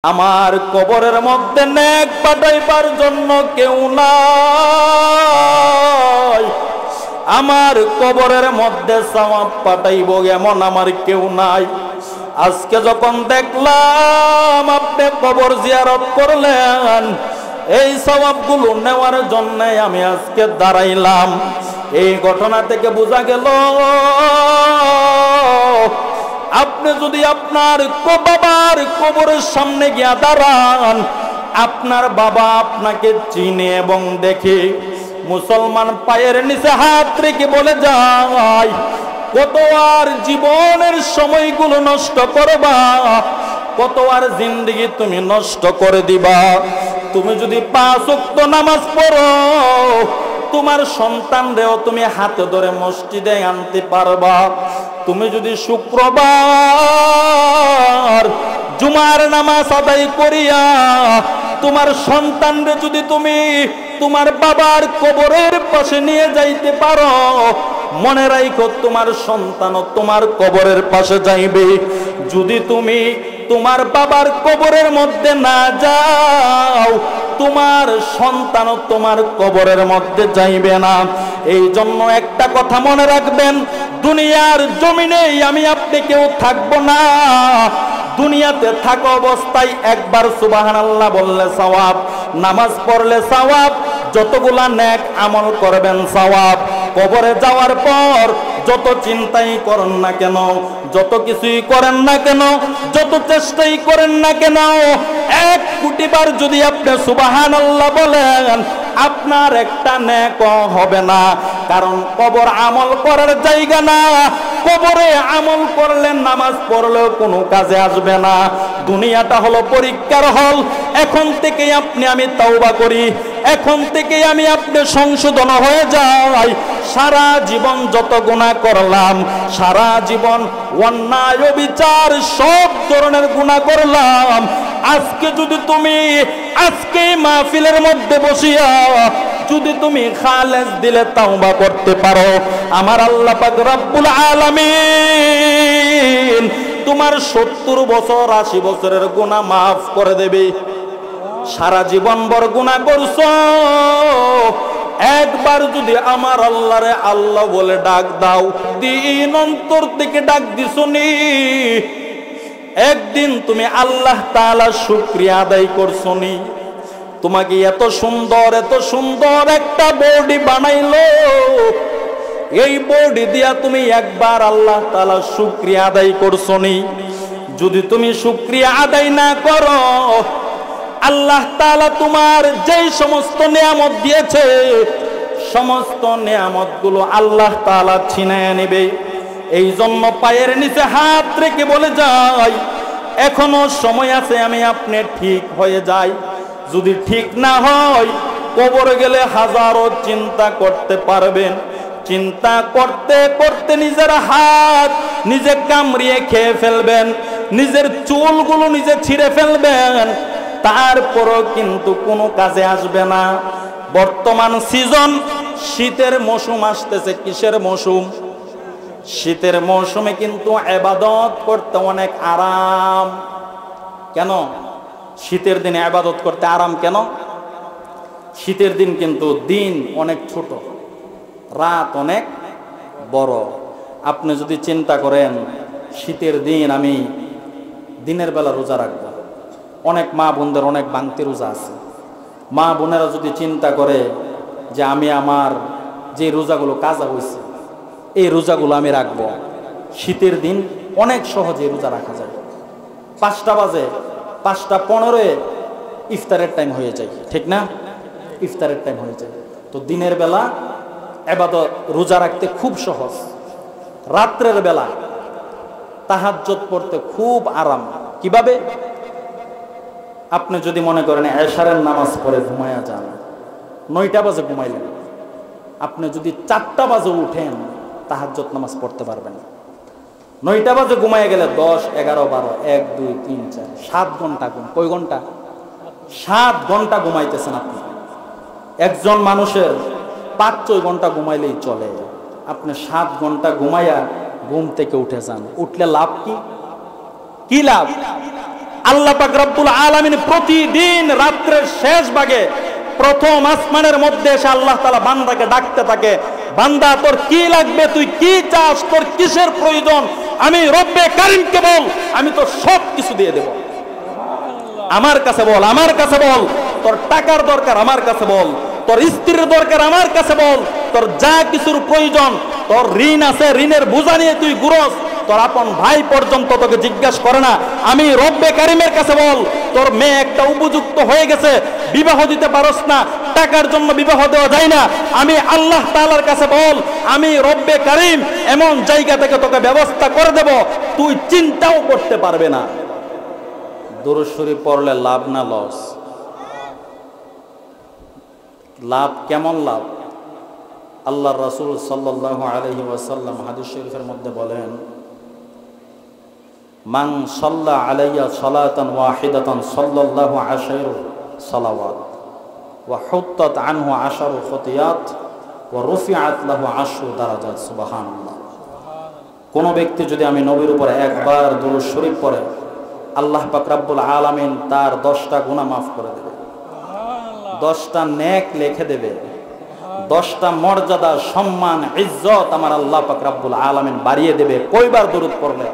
আমার কবরের মধ্যে নেক পাঠাইবার জন্য কেউ নাই, আমার কবরের মধ্যে সওয়াব পাঠাইব এমন আমার কেউ নাই। আজকে যখন দেখলাম আপনি কবর জিয়ারত করলেন, এই সওয়াবগুলো নেওয়ার জন্য আমি আজকে দাঁড়াইলাম। এই ঘটনা থেকে বোঝা গেল আপনি যদি আপনার বাবার কবরের সামনে গিয়া দাঁড়ান, আপনার বাবা আপনাকে চিনে এবং দেখে, মুসলমান পায়ের নিচে হাত রেখে বলে যায়, কত আর জীবনের সময়গুলো নষ্ট করবা, কত আর জিন্দেগি তুমি নষ্ট করে দিবা। তুমি যদি 5 ওয়াক্ত নামাজ পড়ো, তোমার সন্তানরেও তুমি হাতে ধরে মসজিদে আনতে পারবা। তুমি যদি শুক্রবার জুমার নামাজ আদায় করিয়া তোমার সন্তানরে যদি তুমি তোমার বাবার কবরের পাশে নিয়ে যাইতে পারো, মনে রাখো তোমার সন্তানও তোমার কবরের পাশে যাইবে। যদি তুমি তোমার বাবার কবরের মধ্যে না যাও, তোমার সন্তানও তোমার কবরের মধ্যে যাইবে না। এই জন্য একটা কথা মনে রাখবেন, দুনিয়ার জমিনে আমি আপনি কেউ থাকবো না। দুনিয়াতে থাকা অবস্থায় একবার সুবহানাল্লাহ বললে সওয়াব, নামাজ পড়লে সওয়াব, যতগুলা নেক আমল করবেন সওয়াব। কবরে যাওয়ার পর যত চিন্তাই করেন না কেন, যত কিছুই করেন না কেন, যত চেষ্টাই করেন না কেন, 1 কোটি বার যদি আপনি সুবহানাল্লাহ বলেন, আপনার একটা নেক হবে না। কারণ কবর আমল করার জায়গা না। কবরে আমল করলে নামাজ পড়লেও কোনো কাজে আসবে না। দুনিয়াটা হলো পরীক্ষার হল। এখন থেকে আপনি আমি তওবা করি, এখন থেকে আমি আপনি সংশোধন হয়ে যাই। সারা জীবন যত গুনাহ করলাম, সারা জীবন অন্যায় বিচার সব ধরনের গুনাহ করলাম, আজকে যদি তুমি আজকে মাহফিলের মধ্যে বসিয়া যদি তুমি খালেস দিলে তওবা করতে পারো, আমার আল্লাহ পাক রব্বুল আলামিন তোমার 70 বছর 80 বছরের গুনাহ মাফ করে দেবে। সারা জীবন ভর গুনাহ করছো, একবার যদি আমার আল্লাহরে আল্লাহ বলে ডাক দাও, দিন অন্তর থেকে ডাক দিছনি, একদিন তুমি আল্লাহ তাআলার শুকরিয়া আদায় করছনি। তোমাকে এত সুন্দর একটা বডি বানাইলো, এই বডি দিয়া তুমি একবার আল্লাহ তাআলার শুকরিয়া আদায় করছনি। যদি তুমি শুকরিয়া আদায় না করো, আল্লাহ তাআলা তোমার যেই সমস্ত নিয়ামত দিয়েছে, সমস্ত নিয়ামতগুলো আল্লাহ তাআলা ছিনিয়ে নেবে। এই জন্য পায়ের নিচে হাত রেখে বলে যাই, এখনো সময় আছে, আমি আপনি ঠিক হয়ে যাই। যদি ঠিক না হয়, কবরে গেলে হাজারো চিন্তা করতে পারবেন। চিন্তা করতে করতে নিজের হাত নিজে কামড়িয়ে খেয়ে ফেলবেন, নিজের চুলগুলো নিজে ছিঁড়ে ফেলবেন, তারপরও কিন্তু কোনো কাজে আসবে না। বর্তমান সিজন, শীতের মৌসুম আসতেছে। কিসের মৌসুম? শীতের মৌসুমে কিন্তু ইবাদত করতে অনেক আরাম। কেন শীতের দিনে ইবাদত করতে আরাম কেন? শীতের দিন কিন্তু দিন অনেক ছোট, রাত অনেক বড়। আপনি যদি চিন্তা করেন শীতের দিন আমি দিনের বেলা রোজা রাখব, অনেক মা বোনদের অনেক বাংতি রোজা আছে। মা বোনেরা যদি চিন্তা করে যে আমি আমার যে রোজাগুলো কাজা হয়েছে, এই রোজাগুলো আমি রাখবো, শীতের দিন অনেক সহজে রোজা রাখা যায়। 5টা বাজে, 5:15 ইফতারের টাইম হয়ে যায়, ঠিক না? ইফতারের টাইম হয়ে যায়। তো দিনের বেলা ইবাদত রোজা রাখতে খুব সহজ, রাত্রের বেলা তাহাজ্জুদ পড়তে খুব আরাম। কিভাবে? আপনি যদি মনে করেন এশারের নামাজ পড়ে ঘুমায়া যান, 9টা বাজে ঘুমাইলেন, আপনি যদি 4টা বাজে উঠেন তাহাজ্জুদ নামাজ পড়তে পারবেন। 9টা বাজে ঘুমাইয়া গেলে 10, 11, 12, 1, 2, 3, 4, 7 ঘন্টা ঘুম। কয় ঘন্টা? 7 ঘন্টা ঘুমাইতেছেন আপনি। একজন মানুষের 5-6 ঘন্টা ঘুমাইলেই চলে। আপনি 7 ঘন্টা ঘুমাইয়া ঘুম থেকে উঠে যান, উঠলে লাভ কি? কি লাভ? আল্লাহ পাক রব্বুল আলামিন প্রতিদিন রাত্রের শেষ ভাগে প্রথম আসমানের মধ্যে এসে আল্লাহ তাআলা বান্দাকে ডাকতে থাকে, বান্দা তোর কি লাগবে, তুই কি চাস, তোর কিসের প্রয়োজন, আমি রব্বে কারিমকে বল, আমি তোর সব কিছু দিয়ে দেব। আমার কাছে বল, আমার কাছে বল, তোর টাকার দরকার আমার কাছে বল, তোর স্ত্রীর দরকার আমার কাছে বল, তোর যা কিছুর প্রয়োজন, তোর ঋণ আছে ঋণের বোঝা নিয়ে তুই গুরস, তোর আপন ভাই পর্যন্ত তোকে জিজ্ঞাসা করে না, আমি রব্বে কারিমের কাছে বল। তোর মেয়ে একটা উপযুক্ত হয়ে গেছে, বিবাহ দিতে পারস না, টাকার জন্য বিবাহ দেওয়া যায় না, আমি আল্লাহ তাআলার কাছে বল, আমি রব্বে কারিম এমন জায়গা থেকে তোকে ব্যবস্থা করে দেব, তুই চিন্তাও করতে পারবে না। দুরূদ শরীফ পড়লে লাভ না লস? লাভ, কেমন লাভ? আল্লাহর রাসূল সাল্লাল্লাহু আলাইহি ওয়াসাল্লাম হাদিস শরীফের মধ্যে বলেন, মান সাল্লা আলাইয়া সালাতান ওয়াহিদাতান সাল্লাল্লাহু আশারু সালাওয়াত ওয়া হুত্তাত আনহু আশারু খতিয়াত ওয়া রুফিআত লাহু আশরু দারাজাত। সুবহানাল্লাহ। কোন ব্যক্তি যদি আমি নবীর উপর একবার দুরূদ শরীফ পড়ে, আল্লাহ পাক রব্বুল আলামিন তার 10টা গুনাহ মাফ করে দেবে, 10টা নেক লিখে দেবে, 10টা মর্যাদা সম্মান ইজ্জত আমার আল্লাহ পাক রব্বুল আলামিন বাড়িয়ে দেবে। কয়বার দুরূদ পড়লে?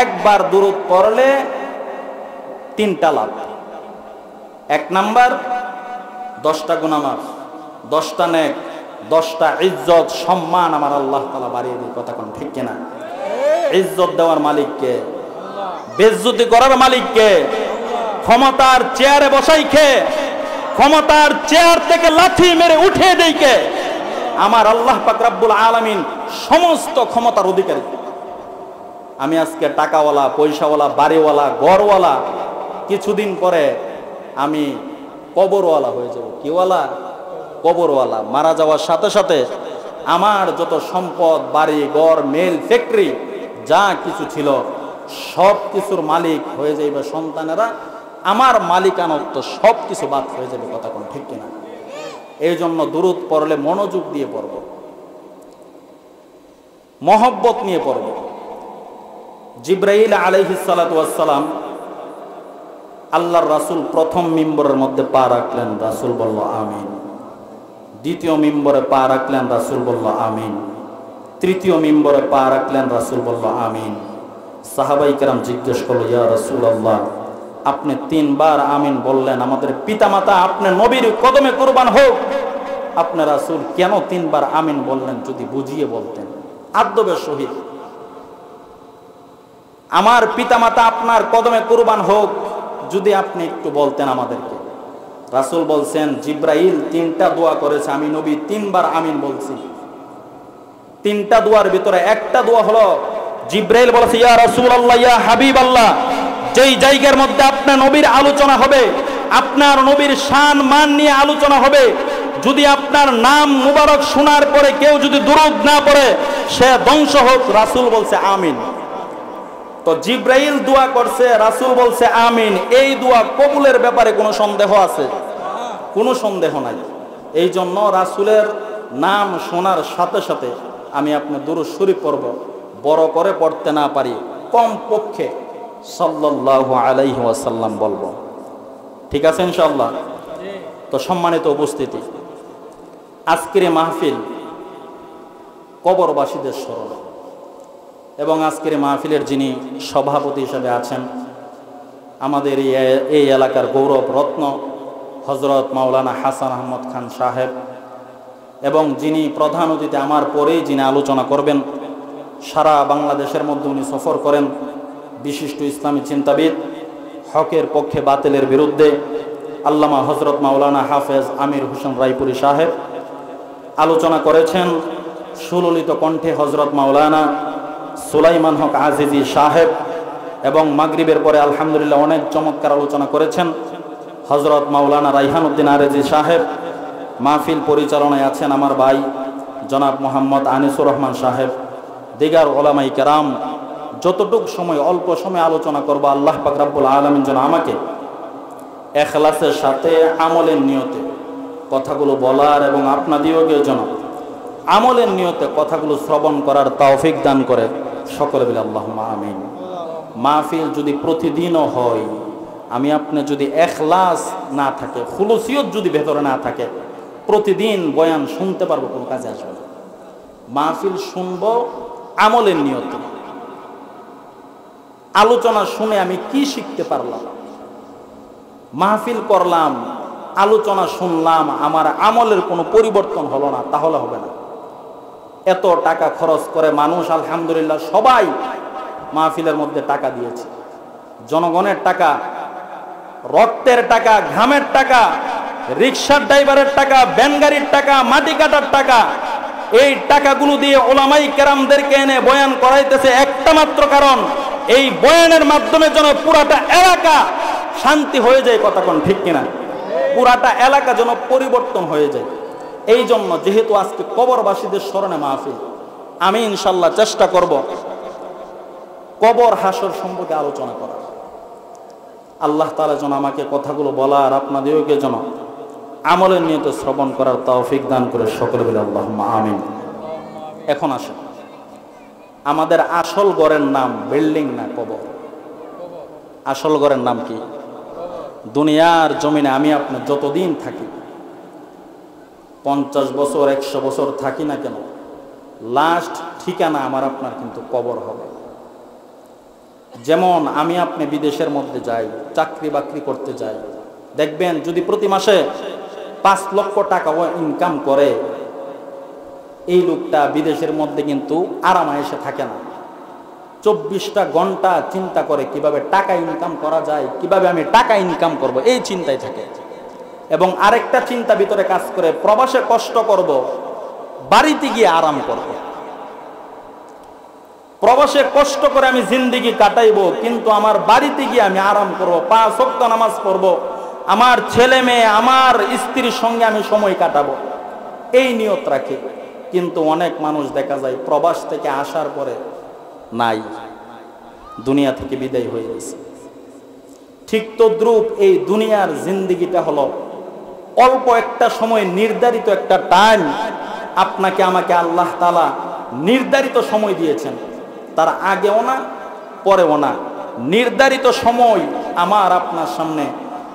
একবার দুরূদ পড়লে 3টা লাভ। 1 নাম্বার 10টা গুনাহ মাফ, 10টা নেক, 10টা ইজ্জত সম্মান আমার আল্লাহ তাআলা বাড়িয়ে দেবে। কথা কোন ঠিক কিনা? ইজ্জত দেওয়ার মালিক কে? বেইজ্জতি করার মালিক কে? ক্ষমতার চেয়ারে বসাই কে? ক্ষমতার চেয়ার থেকে লাথি মেরে উঠিয়ে দেই কে? আমার আল্লাহ পাক রব্বুল আলামিন সমস্ত ক্ষমতার অধিকারী। আমি আজকে টাকাওয়ালা, পয়সাওয়ালা, বাড়িওয়ালা, ঘরওয়ালা, কিছুদিন পরে আমি কবরওয়ালা হয়ে যাব। কিওয়ালা? কবরওয়ালা। মারা যাওয়ার সাথে সাথে আমার যত সম্পদ, বাড়ি ঘর, মিল, ফ্যাক্টরি যা কিছু ছিল সব কিছুর মালিক হয়ে যাইবে সন্তানেরা, আমার মালিকানত্ব সব কিছু বাদ হয়ে যাবে। কথা কোন ঠিক কিনা? এই জন্য দুরূদ পড়লে মনোযোগ দিয়ে পড়ব, মহব্বত নিয়ে পড়ব। জিবরাইল আলাইহিস সালাতু ওয়াস সালাম আল্লাহর রাসূল প্রথম মিম্বরের মধ্যে পা রাখলেন, রাসূল বলল আমিন। দ্বিতীয় মিম্বরে পা রাখলেন, রাসূল বলল আমিন। তৃতীয় মিম্বরে পা রাখলেন, রাসূল বলল আমিন। সাহাবায়ে কেরাম জিজ্ঞেস করল, ইয়া রাসূলুল্লাহ, আপনি 3 বার আমিন বললেন, আমাদের পিতামাতা আপনার নবীর কদমে কুরবান হোক, আপনার রাসূল কেন 3 বার আমিন বললেন? যদি বুঝিয়ে বলতেন। আদবের সহিত, আমার পিতামাতা আপনার কদমে কুরবান হোক, যদি আপনি একটু বলতেন আমাদেরকে। রাসূল বলছেন, জিবরাইল 3টা দোয়া করেছে, আমি নবী 3 বার আমিন বলছি। 3টা দোয়ার ভিতরে একটা দোয়া হলো জিবরাইল বলেছে, ইয়া রাসূলুল্লাহ, ইয়া হাবিবাল্লাহ, যেই জায়গার মধ্যে আপনার নবীর আলোচনা হবে, আপনার নবীর শান মান নিয়ে আলোচনা হবে, যদি আপনার নাম মুবারক শোনার পরে কেউ যদি দুরূদ না পড়ে সে ধ্বংস হোক। রাসূল বলছে আমিন। তো জিবরাইল দোয়া করছে, রাসূল বলছে আমিন। এই দোয়া কবুলের ব্যাপারে কোনো সন্দেহ আছে? কোনো সন্দেহ নাই। এই জন্য রাসূলের নাম শোনার সাথে সাথে আমি আপনার দুরূদ শরীফ পড়ব, বড় করে পড়তে না পারি, কম পক্ষে সাল্লাল্লাহু আলাইহি ওয়াসাল্লাম বলবো। ঠিক আছে ইনশাআল্লাহ? তো সম্মানিত উপস্থিতি, আজকের এই মাহফিল কবরবাসীদের স্মরণে, এবং আজকের মাহফিলের যিনি সভাপতি হিসেবে আছেন আমাদের এই এলাকার গৌরব রত্ন হযরত মাওলানা হাসান আহমদ খান সাহেব, এবং যিনি প্রধান অতিথি আমার পরেই যিনি আলোচনা করবেন, সারা বাংলাদেশের মধ্যে উনি সফর করেন, বিশিষ্ট ইসলামী চিন্তাবিদ, হকের পক্ষে বাতিলের বিরুদ্ধে, আল্লামা হযরত মাওলানা হাফেজ আমির হোসেন রায়পুরি সাহেব আলোচনা করেছেন। সুললিত কণ্ঠে হযরত মাওলানা সুলাইমান হক আজিজি সাহেব, এবং মাগরিবের পরে আলহামদুলিল্লাহ অনেক চমৎকার আলোচনা করেছেন হযরত মাওলানা রাইহান উদ্দিন আরেজি সাহেব। মাহফিল পরিচালনায় আছেন আমার ভাই জনাব মোহাম্মদ আনিসুর রহমান সাহেব, দিগার ওলামাই কেরাম। যতটুক সময়, অল্প সময় আলোচনা করব, আল্লাহ পাক রব্বুল আলামিন যেন আমাকে ইখলাসের সাথে আমলের নিয়তে কথাগুলো বলার, এবং আপনাদেরকে যেন আমলের নিয়তে কথাগুলো শ্রবণ করার তৌফিক দান করে। সকলে বলে আল্লাহুম্মা আমিন। মাহফিল যদি প্রতিদিনও হয়, আমি আপনি যদি এখলাস না থাকে, খুলুসিয়ত যদি ভেতরে না থাকে, প্রতিদিন বয়ান শুনতে পারবো, কোন কাজে আসবে না। মাহফিল শুনবো আমলের নিয়ত, আলোচনা শুনে আমি কি শিখতে পারলাম। মাহফিল করলাম, আলোচনা শুনলাম, আমার আমলের কোনো পরিবর্তন হলো না, তাহলে হবে না। এত টাকা খরচ করে মানুষ, আলহামদুলিল্লাহ সবাই মাহফিলের মধ্যে টাকা দিয়েছে, জনগণের টাকা, রক্তের টাকা, ঘামের টাকা, রিকশার ড্রাইভারের টাকা, ভ্যান গাড়ির টাকা, মাটি কাটার টাকা, এই টাকাগুলো দিয়ে ওলামাই কেরামদেরকে এনে বয়ান করাইতেছে একটা মাত্র কারণ, এই বয়ানের মাধ্যমে যেন পুরাটা এলাকা শান্তি হয়ে যায়। কথা কোন ঠিক কিনা? পুরাটা এলাকা যেন পরিবর্তন হয়ে যায়। এই জন্য যেহেতু আজকে কবরবাসীদের স্মরণে মাহফিল, আমি ইনশাল্লাহ চেষ্টা করব কবর হাসর সম্পর্কে আলোচনা করার। আল্লাহ তাআলা যেন আমাকে কথাগুলো বলার, আপনাদেরকে যেন আমলের নিয়ত শ্রবণ করার তৌফিক দান করে, সকলে বলে আল্লাহুম্মা আমিন। এখন আসেন, আমাদের আসল ঘরের নাম বিল্ডিং না কবর? আসল ঘরের নাম কি? দুনিয়ার জমিনে আমি আপনি যতদিন থাকি, 50 বছর 100 বছর থাকি না কেন, লাস্ট ঠিকানা আমার আপনার কিন্তু কবর হবে। যেমন আমি আপনি বিদেশের মধ্যে যাই, চাকরি বাকরি করতে যাই, দেখবেন যদি প্রতি মাসে 5 লক্ষ টাকা ইনকাম করে, এই লোকটা বিদেশের মধ্যে কিন্তু আরামায়েশে থাকে না। 24টা ঘন্টা চিন্তা করে কিভাবে টাকা ইনকাম করা যায়, কিভাবে আমি টাকা ইনকাম করব, এই চিন্তায় থাকে। এবং আরেকটা চিন্তা ভিতরে কাজ করে, প্রবাসে কষ্ট করব, বাড়িতে গিয়ে আরাম করব। প্রবাসে কষ্ট করে আমি জিন্দেগি কাটাইবো, কিন্তু আমার বাড়িতে গিয়ে আমি আরাম করব, 5 ওয়াক্ত নামাজ পড়ব, আমার ছেলে মেয়ে, আমার স্ত্রীর সঙ্গে আমি সময় কাটাবো, এই নিয়ত রাখে। কিন্তু অনেক মানুষ দেখা যায় প্রবাস থেকে আসার পরে নাই, দুনিয়া থেকে বিদায় হয়ে গেছে। ঠিক তদ্রূপ এই দুনিয়ার জিন্দেগিটা হলো অল্প একটা সময়, নির্ধারিত একটা টাইম আপনাকে আমাকে আল্লাহ তাআলা নির্ধারিত সময় দিয়েছেন, তার আগেও না পরেও না, নির্ধারিত সময় আমার আপনার সামনে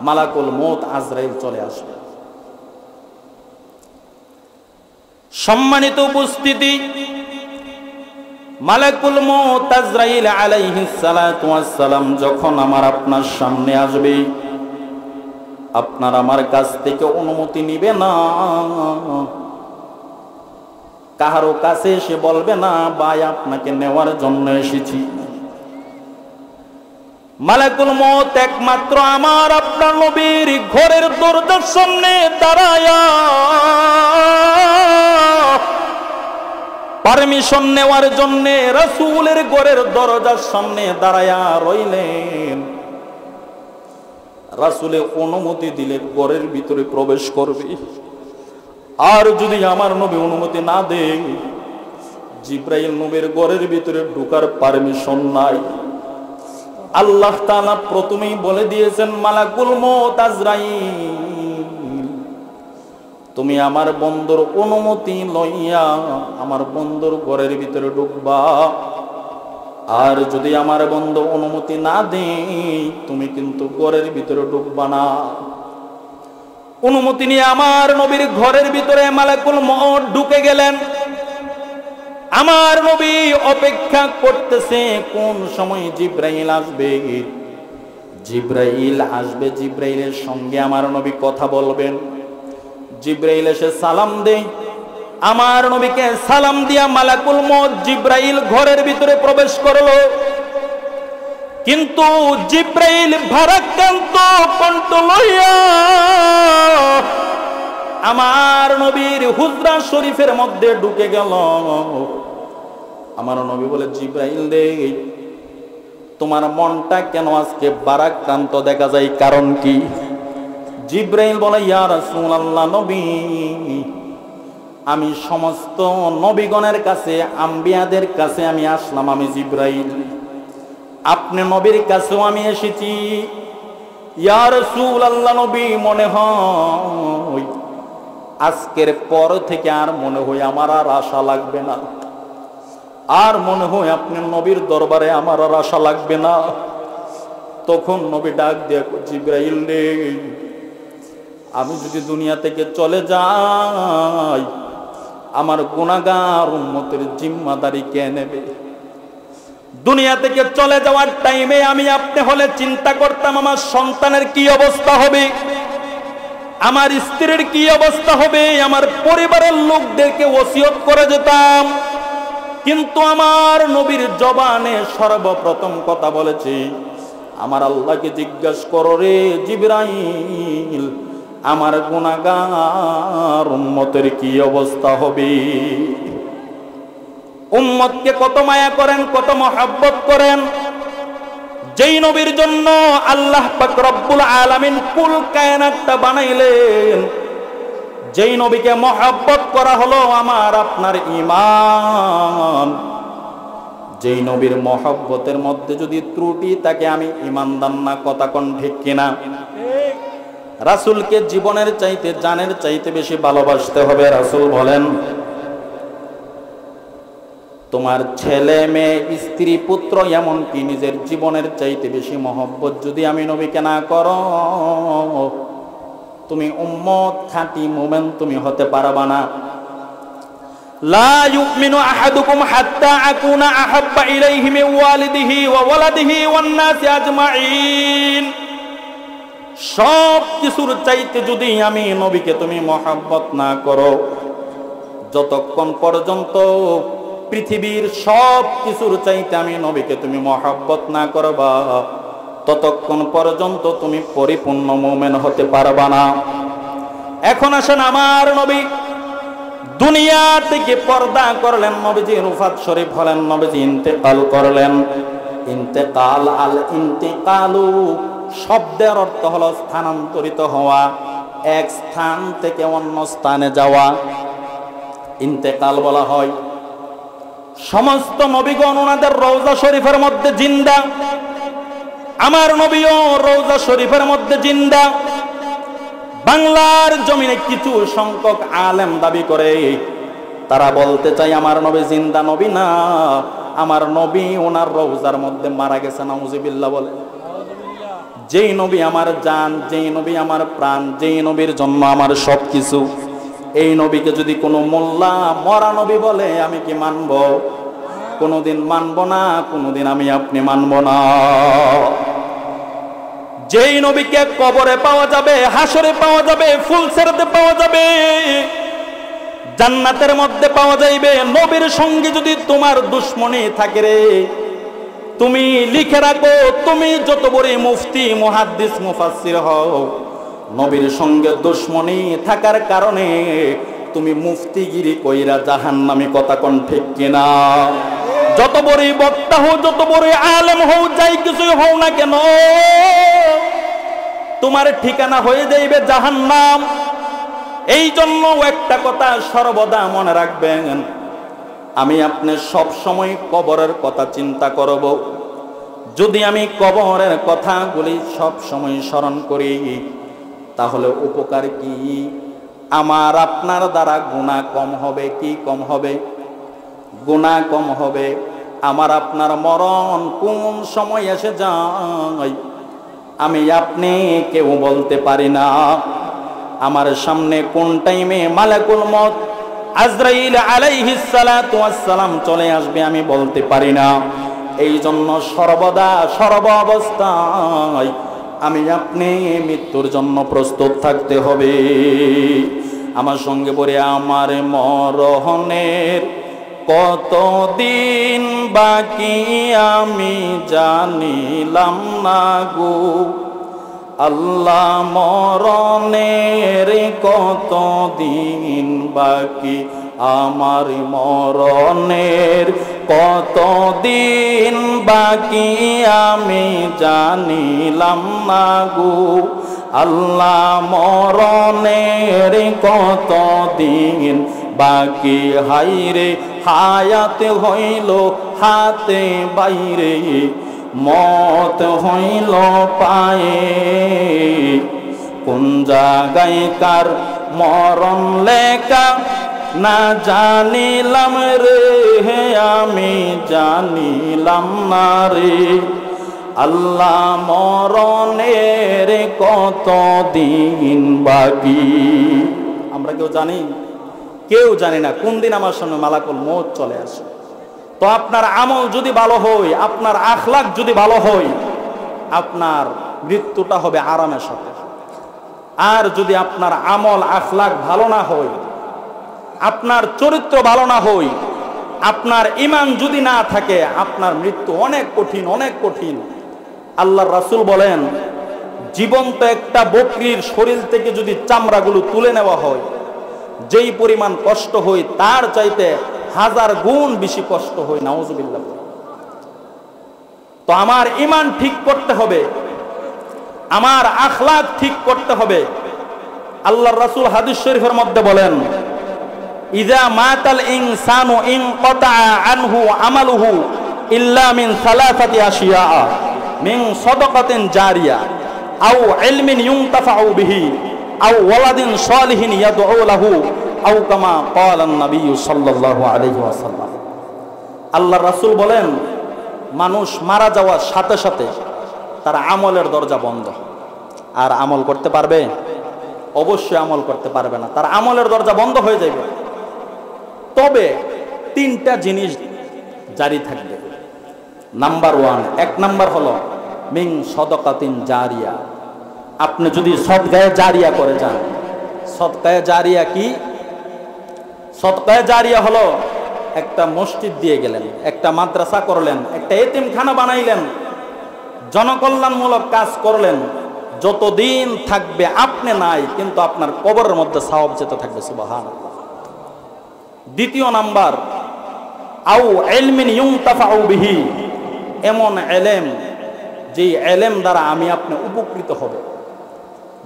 মালাকুল মউত আজরাইল চলে আসবে। সম্মানিত উপস্থিতি, মালাকুল মউত আজরাইল আলাইহিস সালাতু ওয়াস সালাম যখন আমার আপনার সামনে আসবে, আপনার আমার কাছ থেকে অনুমতি নিবে না, কারো কাছে এসে বলবে না ভাই আপনাকে নেওয়ার জন্য এসেছি। মালাকুল মউত একমাত্র আমার আপনার নবীর ঘরের দরজার সামনে দাঁড়ায়া পারমিশন নেওয়ার জন্য রাসূলের ঘরের দরজার সামনে দাঁড়ায়া রইলেন। রাসূলে অনুমতি দিলে ঘরের ভিতরে প্রবেশ করবে, আর যদি আমার নবী অনুমতি না দেয়, জিবরাইল নবীর ঘরের ভিতরে ঢোকার পারমিশন নাই। আল্লাহ তাআলা প্রথমেই বলে দিয়েছেন, মালাকুল মউত আজরাইল, তুমি আমার বন্ধুর অনুমতি লইয়া আমার বন্ধুর ঘরের ভিতরে ঢুকবা, আর যদি আমার বন্ধু অনুমতি না দেয় তুমি কিন্তু ঘরের ভিতরে ঢুকবা না। অনুমতি নিয়ে আমার নবীর ঘরের ভিতরে মালাকুল মউত ঢুকে গেলেন। আমার নবী অপেক্ষা করতেছে কোন সময় জিবরাইল আসবে। জিবরাইল আসবে, জিবরাইলের সঙ্গে আমার নবী কথা বলবেন। জিবরাইল এসে সালাম দেয়, আমার নবীকে সালাম দিয়া মালাকুল মউত জিবরাইল ঘরের ভিতরে প্রবেশ করলো। কিন্তু জিবরাইল ভারাক্রান্ত কণ্ঠ লইয়া আমার নবীর হুজরা শরীফের মধ্যে ঢুকে গেল। আমার নবী বলে, জিবরাইল রে, তোমার মনটা কেন আজকে ভারাক্রান্ত দেখা যায়, কারণ কি? জিবরাইল বলে, ইয়া রাসূলুল্লাহ, নবী, আমি সমস্ত নবীগণের কাছে, আম্বিয়াদের কাছে আমি আসলাম, আমি জিবরাইল, আপনি নবীর কাছেও আমি এসেছি। ইয়া রাসূলুল্লাহ, নবী, মনে হয় আজকের পর থেকে আর মনে হয় আমার আর আশা লাগবে না। আর মনে হয় আপনার নবীর দরবারে আমার আর আশা লাগবে না। তখন নবী ডাক দিয়ে জিবরাইল রে, আমি যদি দুনিয়া থেকে চলে যাই আমার গুনাহগার উম্মতের জিম্মাদারি কে নেবে? দুনিয়া থেকে চলে যাওয়ার টাইমে আমি আপনি হলে চিন্তা করতাম আমার সন্তানের কি অবস্থা হবে, আমার স্ত্রীর কি অবস্থা হবে, আমার পরিবারের লোকদেরকে ওসিয়ত করে যেতাম। কিন্তু আমার নবীর জবানে সর্বপ্রথম কথা বলেছে, আমার আল্লাহকে জিজ্ঞাসা করো রে জিবরাইল, আমার গুনাহগার উম্মতের কি অবস্থা হবে। উম্মতকে কত মায়া করেন, কত মহব্বত করেন। যেই নবীর জন্য আল্লাহ পাক রব্বুল আলামিন কুল কায়নাতটা বানাইলেন, যেই নবীকে মহব্বত করা হলো আমার আপনার ঈমান। যেই নবীর মহব্বতের মধ্যে যদি ত্রুটি থাকে আমি ঈমানদার না, কথা কোন ঠিক কিনা? রাসূলকে জীবনের চাইতে জানের চাইতে বেশি ভালোবাসতে হবে। রাসূল বলেন, তোমার ছেলে মেয়ে স্ত্রী পুত্র এমনকি নিজের জীবনের চাইতে বেশি মহব্বত যদি আমি নবীকে না করো, তুমি উম্মত খাঁটি মুমিন তুমি হতে পারবা না। লা ইউমিনু আহাদুকুম হাত্তা আকুনা আহাব্বা ইলাইহি মিন ওয়ালিদিহি ওয়া ওয়ালাদিহি ওয়ান নাসি আজমাইন। সব কিছুর চাইতে যদি আমি নবীকে তুমি মহব্বত না করো, যতক্ষণ পর্যন্ত পৃথিবীর সব কিছুর চাইতে আমি নবীকে তুমি মহব্বত না করবা, ততক্ষণ পর্যন্ত তুমি পরিপূর্ণ মুমিন হতে পারবা না। এখন আসেন, আমার নবী দুনিয়া থেকে পর্দা করলেন, নবীজি রুফাত শরীফ হলেন, নবীজি ইন্তেকাল করলেন। ইন্তেকাল, আল ইন্তেকালু শব্দের অর্থ হলো স্থানান্তরিত হওয়া, এক স্থান থেকে অন্য স্থানে যাওয়া ইন্তেকাল বলা হয়। সমস্ত নবীগণ ওনাদের রওজা শরীফের মধ্যে জিন্দা, আমার নবীও রওজা শরীফের মধ্যে জিন্দা। বাংলার জমিনে কিছু সংখ্যক আলেম দাবি করে, তারা বলতে চাই আমার নবী জিন্দা নবী না, আমার নবী ওনার রওজার মধ্যে মারা গেছে। নাউজুবিল্লাহ বলে। যেই নবী আমার জান, যেই নবী আমার প্রাণ, যেই নবীর জন্য আমার সবকিছু, এই নবীকে যদি কোনো মোল্লা মরা নবী বলে আমি কি মানব? কোনোদিন মানব না, কোনোদিন আমি আপনি মানব না। যেই নবীকে কবরে পাওয়া যাবে, হাসরে পাওয়া যাবে, ফুলসেরাতে পাওয়া যাবে, জান্নাতের মধ্যে পাওয়া যাইবে, নবীর সঙ্গে যদি তোমার দুশ্মনী থাকে রে, তুমি লিখে রাখো, তুমি যত বড় মুফতি মুহাদ্দিস মুফাসসির হও, নবীর সঙ্গে দুশ্মনী থাকার কারণে তুমি মুফতিগিরি কইরা জাহান্নামী, কথা কোন ঠিক কিনা? যত বড় বক্তা হও, যত বড় আলেম হও, যাই কিছুই হও না কেন, তোমার ঠিকানা হয়ে যাইবে জাহান্নাম। এই জন্য একটা কথা সর্বদা মনে রাখবেন, আমি আপনি সব সময় কবরের কথা চিন্তা করব। যদি আমি কবরের কথাগুলি সব সময় স্মরণ করি, তাহলে উপকার কি? আমার আপনার দ্বারা গুনাহ কম হবে। কি কম হবে? গুনাহ কম হবে। আমার আপনার মরণ কোন সময় এসে যায় আমি আপনি কেউ বলতে পারি না। আমার সামনে কোন টাইমে মালাকুল মউত আজরাইল আলাইহিস সালাতু ওয়াস সালাম চলে আসবে আমি বলতে পারি না। এই জন্য সর্বদা সর্ব অবস্থায় আমি আপনি মৃত্যুর জন্য প্রস্তুত থাকতে হবে। আমার সঙ্গে পড়ে, আমার মরণের কতদিন বাকি আমি জানিলাম না গো আল্লাহ, মরণের কতদিন বাকি, আমার মরণের কতদিন বাকি আমি জানিলাম না গো আল্লাহ, মরণের কতদিন বাকি। হাইরে হায়াত হইল হাতে বাইরে, মত হইল পায়ে, কোন জায়গায় কার মরণ লেখা না জানিলাম রে আমি জানিলাম না রে আল্লাহ মরণের কত দিন বাকি। আমরা কেউ জানি? কেউ জানি না কোন দিন আমার সামনে মালাকুল মউত চলে আসে। তো আপনার আমল যদি ভালো হয়, আপনার আখলাক যদি ভালো হয়, আপনার মৃত্যুটা হবে আরামের সাথে। আর যদি আপনার আমল আখলাক ভালো না হয়, আপনার চরিত্র ভালো না হয়, আপনার ঈমান যদি না থাকে, আপনার মৃত্যু অনেক কঠিন, অনেক কঠিন। আল্লাহর রাসূল বলেন, জীবন্ত একটা বকরির শরীর থেকে যদি চামড়াগুলো তুলে নেওয়া হয়, যেই পরিমাণ কষ্ট হয় তার চাইতে 1000 গুণ বেশি কষ্ট হয়। নাউজুবিল্লাহ। তো আমার ঈমান ঠিক করতে হবে, আমার আখলাক ঠিক করতে হবে। আল্লাহর রাসূল হাদিস শরীফের মধ্যে বলেন, ইযা মাতাল ইনসানু ইনকাতা আনহু আমালুহু ইল্লা মিন সালাসাতি আশিয়া, মিন সাদাকাতিন জারিয়া আও ইলমিন ইউনতাফাউ বিহি আও ওয়ালাদিন সালিহিন ইয়াদউ লাহু আও কামা ক্বালান নবী সাল্লাল্লাহু আলাইহি ওয়াসাল্লাম। আল্লাহর রাসূল বলেন, মানুষ মারা যাওয়ার সাথে সাথে তার আমলের দরজা বন্ধ। আর আমল করতে পারবে? অবশ্যই আমল করতে পারবে না, তার আমলের দরজা বন্ধ হয়ে যাবে। তবে 3টা জিনিস জারি থাকবে। নাম্বার 1, 1 নাম্বার হলো মিন সাদাকাতিন জারিয়া। আপনি যদি সদকায়ে জারিয়া করে যান। সদকায়ে জারিয়া কি? সদকায়ে জারিয়া হলো একটা মসজিদ দিয়ে গেলেন, একটা মাদ্রাসা করলেন, একটা এতিমখানা বানাইলেন, জনকল্যাণমূলক কাজ করলেন। যতদিন থাকবে আপনি নাই, কিন্তু আপনার কবরের মধ্যে সওয়াব যেতে থাকবে। সুবহানাল্লাহ। 2 নাম্বার, আও ইলমিন ইউনতাফাউ বিহি, এমন ইলম যে ইলম দ্বারা আমি আপনি উপকৃত হব।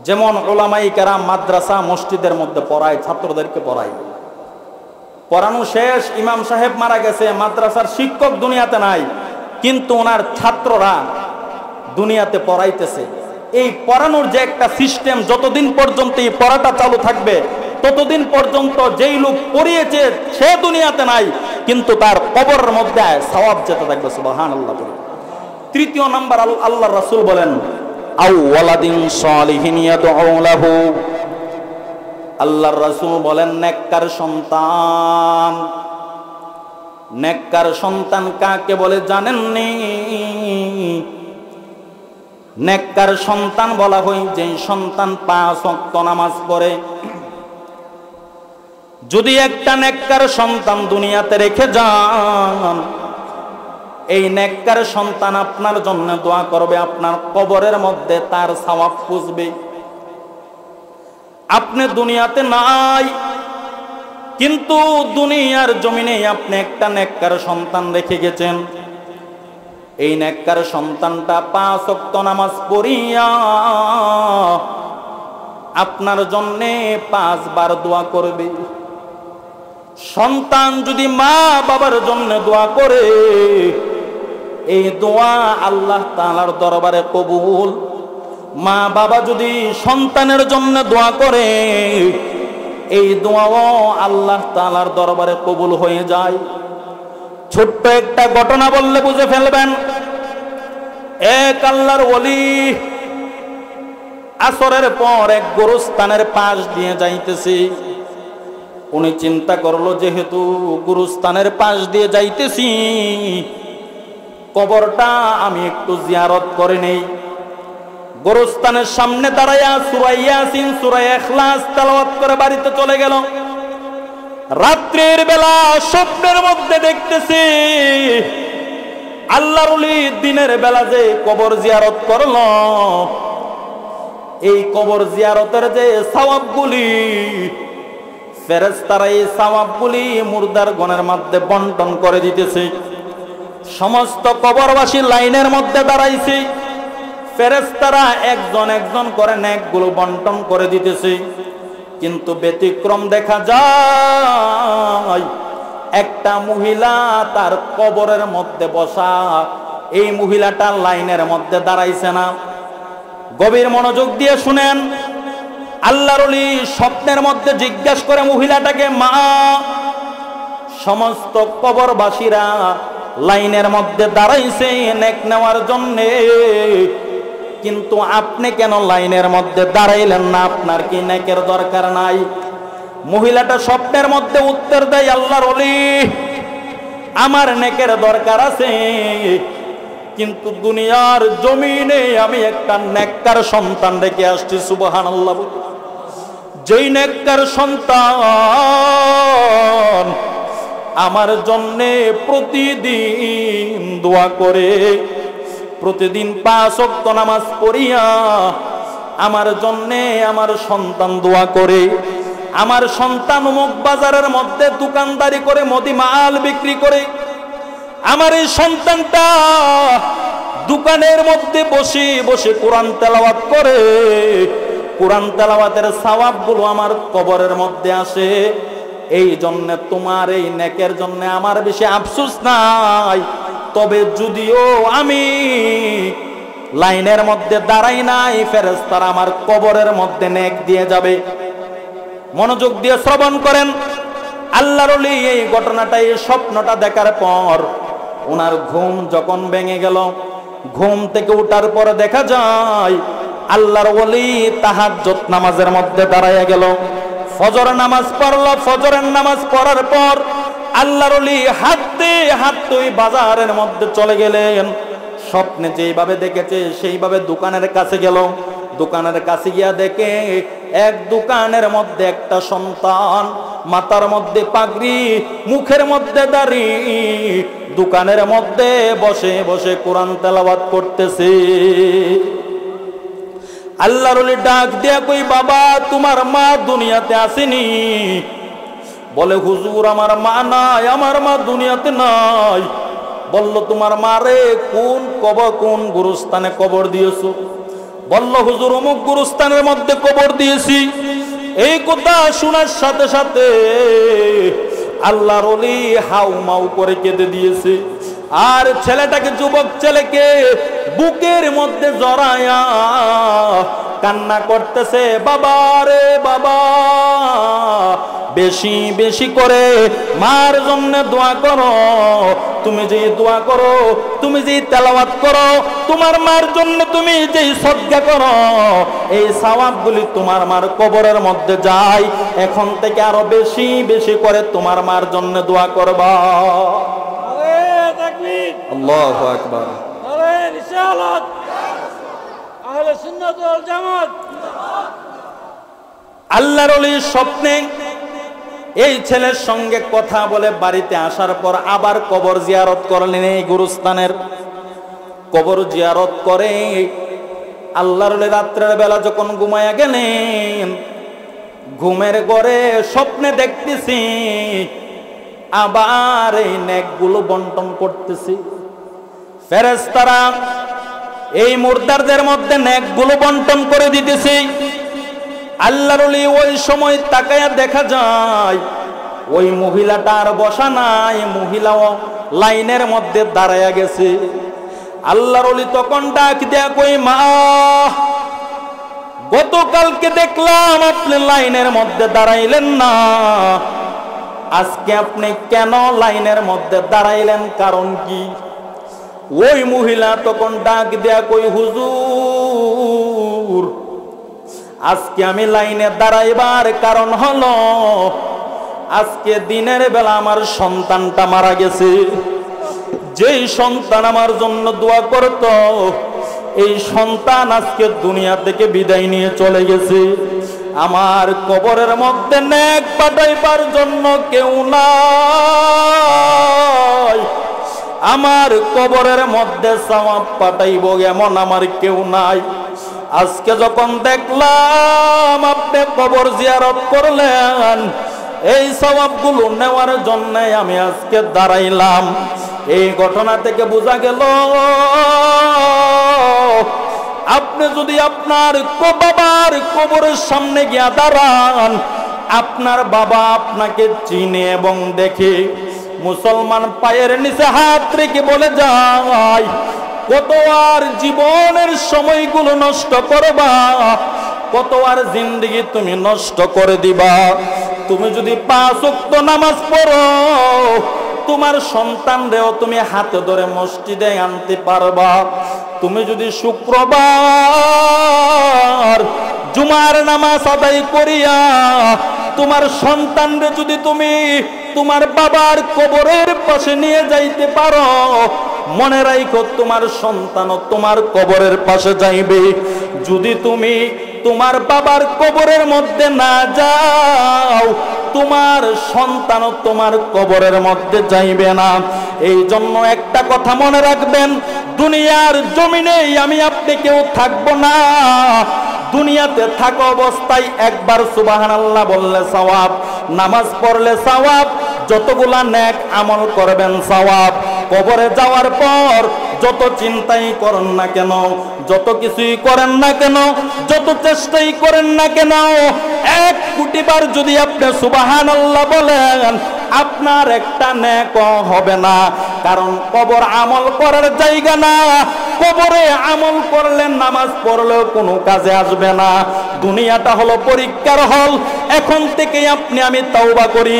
যেমন উলামায়ে কেরাম মাদ্রাসা মসজিদের মধ্যে পড়ায়, ছাত্রদেরকে পড়ায়, পড়ানো শেষ, ইমাম সাহেব মারা গেছে, মাদ্রাসার শিক্ষক দুনিয়াতে নাই, কিন্তু ওনার ছাত্ররা দুনিয়াতে পড়াইতেছে। এই পড়ানোর যে একটা সিস্টেম, যতদিন পর্যন্ত এই পড়াটা চালু থাকবে ততদিন পর্যন্ত যেই লোক পড়িয়েছে সে দুনিয়াতে নাই, কিন্তু তার কবরের মধ্যে সওয়াব যেতে থাকবে। সুবহানাল্লাহ। 3 নাম্বার, আল্লাহর রাসূল বলেন, আও ওয়ালাদিন সালিহিন ইয়াদউ লাহু। আল্লাহর রাসূল বলেন, নেককার সন্তান। নেককার সন্তান কাকে বলে জানেননি? নেককার সন্তান বলা হয় যে সন্তান 5 ওয়াক্ত নামাজ পড়ে। যদি একটা নেককার সন্তান দুনিয়াতে রেখে যান, এই নেককার সন্তান আপনার জন্য দোয়া করবে, আপনার কবরের মধ্যে তার সওয়াব পুষবে। আপনি দুনিয়াতে নাই, কিন্তু দুনিয়ার জমিনে আপনি একটা নেককার সন্তান রেখে গেছেন। এই নেককার সন্তানটা 5 ওয়াক্ত নামাজ পড়িয়া আপনার জন্য 5 বার দোয়া করবে। সন্তান যদি মা বাবার জন্য দোয়া করে, এই দোয়া আল্লাহ তাআলার দরবারে কবুল। মা বাবা যদি সন্তানের জন্য দোয়া করে, এই দোয়াও আল্লাহ তাআলার দরবারে কবুল হয়ে যায়। ছোট্ট একটা ঘটনা বললে বুঝে ফেলবেন। এক আল্লাহর ওলি আসরের পর এক গোরস্থানের পাশ দিয়ে যাইতেছে। উনি চিন্তা করলো, যেহেতু গুরুস্থানের পাশ দিয়ে যাইতেছি, কবরটা আমি একটু জিয়ারত করে নেই। গোরস্থানের সামনে দাঁড়াইয়া সূরা ইয়াসিন, সূরা ইখলাস তেলাওয়াত করে বাড়িতে চলে গেল। রাত্রির বেলা স্বপ্নের মধ্যে দেখতেছি আল্লাহর ওলি দিনের বেলা যে কবর জিয়ারত করলো, এই কবর জিয়ারতের যে সওয়াবগুলি, ফেরেশতারা এই সওয়াবগুলি মুর্দার গণের মধ্যে বন্টন করে দিতেছে। সমস্ত কবরবাসী লাইনের মধ্যে দাঁড়াইছে, ফেরেশতারা একজন একজন করে নেকগুলো বন্টন করে দিতেছে। কিন্তু ব্যতিক্রম দেখা যায়, একটা মহিলা তার কবরের মধ্যে বসা, এই মহিলাটা লাইনের মধ্যে দাঁড়াইছে না। গভীর মনোযোগ দিয়ে শুনেন, আল্লাহর ওলি স্বপ্নের মধ্যে জিজ্ঞাসা করে মহিলাটাকে, মা, সমস্ত কবরবাসীরা লাইনের মধ্যে দাঁড়াইছে নেক নেওয়ার জন্যে, কিন্তু আপনি কেন লাইনের মধ্যে দাঁড়াইলেন না? আপনার কি নেকের দরকার নাই? মহিলাটা স্বপ্নের মধ্যে উত্তর দেয়, আল্লাহর ওলি, আমার নেকের দরকার আছে, কিন্তু দুনিয়ার জমিনে আমি একটা নেককার সন্তান রেখে আসছি। সুবহানাল্লাহ। যেই নেককার সন্তান আমার জন্যে প্রতিদিন দোয়া করে, প্রতিদিন 5 ওয়াক্ত নামাজ পড়িয়া আমার জন্যে আমার সন্তান দোয়া করে। আমার সন্তান অমুক বাজারের মধ্যে দোকানদারি করে, মুদি মাল বিক্রি করে। আমার এই সন্তানটা দোকানের মধ্যে বসে বসে কোরআন তেলাওয়াত করে। কোরআন তেলাওয়াতের সওয়াবগুলো আমার কবরের মধ্যে আসে। এই জন্য তোমার এই নেকের জন্য আমার বেশি আফসোস নাই। তবে যদিও আমি লাইনের মধ্যে দাঁড়াই নাই, ফেরেশতারা আমার কবরের মধ্যে নেক দিয়ে যাবে। মনোযোগ দিয়ে শ্রবণ করেন। আল্লাহর ওলি এই ঘটনাটা, এই স্বপ্নটা দেখার পর ওনার ঘুম যখন ভেঙে গেল, ঘুম থেকে ওঠার পরে দেখা যায় আল্লাহর ওলি তাহাজ্জুদ নামাজের মধ্যে দাঁড়ায়া গেল। ফজর নামাজ পড়লো। ফজরের নামাজ পড়ার পর আল্লাহর ওলি হাঁটতে হাঁটতে ওই বাজারের মধ্যে চলে গেলেন। স্বপ্নে যেইভাবে দেখেছে সেইভাবে দোকানের কাছে গেল। দোকানের কাছে গিয়া দেখে এক দোকানের মধ্যে একটা সন্তান, মাথার মধ্যে পাগড়ি, মুখের মধ্যে দাড়ি, দোকানের মধ্যে বসে বসে কোরআন তেলাওয়াত করতেছে। আল্লাহর ওলি ডাক দিয়া কই, বাবা, তোমার মা দুনিয়াতে আসেনি? বলে, হুজুর, আমার মা নাই, আমার মা দুনিয়াতে নাই। বলল, তোমার মারে কোন গুরুস্থানে কবর দিয়েছো? বলল, হুজুর, অমুক গুরুস্থানের মধ্যে কবর দিয়েছি। এই কথা শোনার সাথে সাথে আল্লাহর ওলি হাউ মাউ করে কেঁদে দিয়েছে। আর ছেলেটাকে, যুবক ছেলেকে বুকের মধ্যে জড়ায়া কান্না করতেছে, বাবা রে বাবা, বেশি বেশি করে মার জন্য দোয়া করো। তুমি যে দোয়া করো, তুমি যে তেলাওয়াত করো, তোমার মার জন্য তুমি যে সদকা করো, এই সওয়াবগুলি তোমার মার কবরের মধ্যে যায়। এখন থেকে আরো বেশি বেশি করে তোমার মার জন্য দোয়া করবা। আল্লাহু আকবার। আল্লাহর ওলির স্বপ্নে এই ছেলের সঙ্গে কথা বলে বাড়িতে আসার পর আবার কবর জিয়ারত করলেন। এই গুরুস্থানের কবর জিয়ারত করে আল্লাহর ওলি রাত্রের বেলা যখন ঘুমায়া গেলেন, ঘুমের ঘরে স্বপ্নে দেখতেছি আবার এই নেকগুলো বন্টন করতেছি। ফেরেশতারা এই মুর্দারদের মধ্যে নেকগুলো বন্টন করে দিতেছি। আল্লাহর ওলি ওই সময় তাকায়া দেখা যায় ওই মহিলাটা আর বসা নাই, মহিলাও লাইনের মধ্যে দাঁড়ায়া গেছে। আল্লাহর ওলি তখন ডাক দেয়া কই, মা, গতকালকে দেখলাম আপনি লাইনের মধ্যে দাঁড়াইলেন না, আজকে আপনি কেন লাইনের মধ্যে দাঁড়াইলেন? কারণ কি? ওই মহিলা তখন ডাক দেয়া কই, হুজুর, আজকে আমি লাইনে দাঁড়াইবার কারণ হলো আজকে দিনের বেলা আমার সন্তানটা মারা গেছে। যেই সন্তান আমার জন্য দোয়া করত, এই সন্তান আজকে দুনিয়া থেকে বিদায় নিয়ে চলে গেছে। আমার কবরের মধ্যে নেক পাঠাইবার জন্য কেউ নাই, আমার কবরের মধ্যে সওয়াব পাঠাইব এমন আমার কেউ নাই। আজকে যখন দেখলাম আপনি কবর জিয়ারত করলেন, এই সওয়াবগুলো নেওয়ার জন্য আমি আজকে দাঁড়াইলাম। এই ঘটনা থেকে বোঝা গেল আপনি যদি আপনার বাবার কবরের সামনে গিয়া দাঁড়ান, আপনার বাবা আপনাকে চিনে এবং দেখে, মুসলমান পায়ের নিচে হাত রেখে বলে যায়, কত আর জীবনের সময়গুলো নষ্ট করবা, কত আর জিন্দেগি তুমি নষ্ট করে দিবা। তুমি যদি 5 ওয়াক্ত নামাজ পড়ো, তোমার সন্তানরেও তুমি হাতে ধরে মসজিদে আনতে পারবা। তুমি যদি শুক্রবার জুমার নামাজ আদায় করিয়া তোমার সন্তানরে যদি তুমি তোমার বাবার কবরের পাশে নিয়ে যাইতে পারো, মনে রাখো তোমার সন্তানও তোমার কবরের পাশে যাইবে। যদি তুমি তোমার বাবার কবরের মধ্যে না যাও, তোমার সন্তানও তোমার কবরের মধ্যে যাইবে না। এই জন্য একটা কথা মনে রাখবেন, দুনিয়ার জমিনে আমি আপনি কেউ থাকবো না। দুনিয়াতে থাকা অবস্থায় একবার সুবহানাল্লাহ বললে সওয়াব, নামাজ পড়লে সওয়াব, যতগুলা নেক আমল করবেন সওয়াব। কবরে যাওয়ার পর যত চিন্তাই করেন না কেন, যত কিছুই করেন না কেন, যত চেষ্টাই করেন না কেন, 1 কোটি বার যদি আপনি সুবহানাল্লাহ বলেন, আপনার একটা নেক হবে না। কারণ কবর আমল করার জায়গা না। কবরে আমল করলে নামাজ পড়লেও কোনো কাজে আসবে না। দুনিয়াটা হলো পরীক্ষার হল। এখন থেকেই আপনি আমি তওবা করি,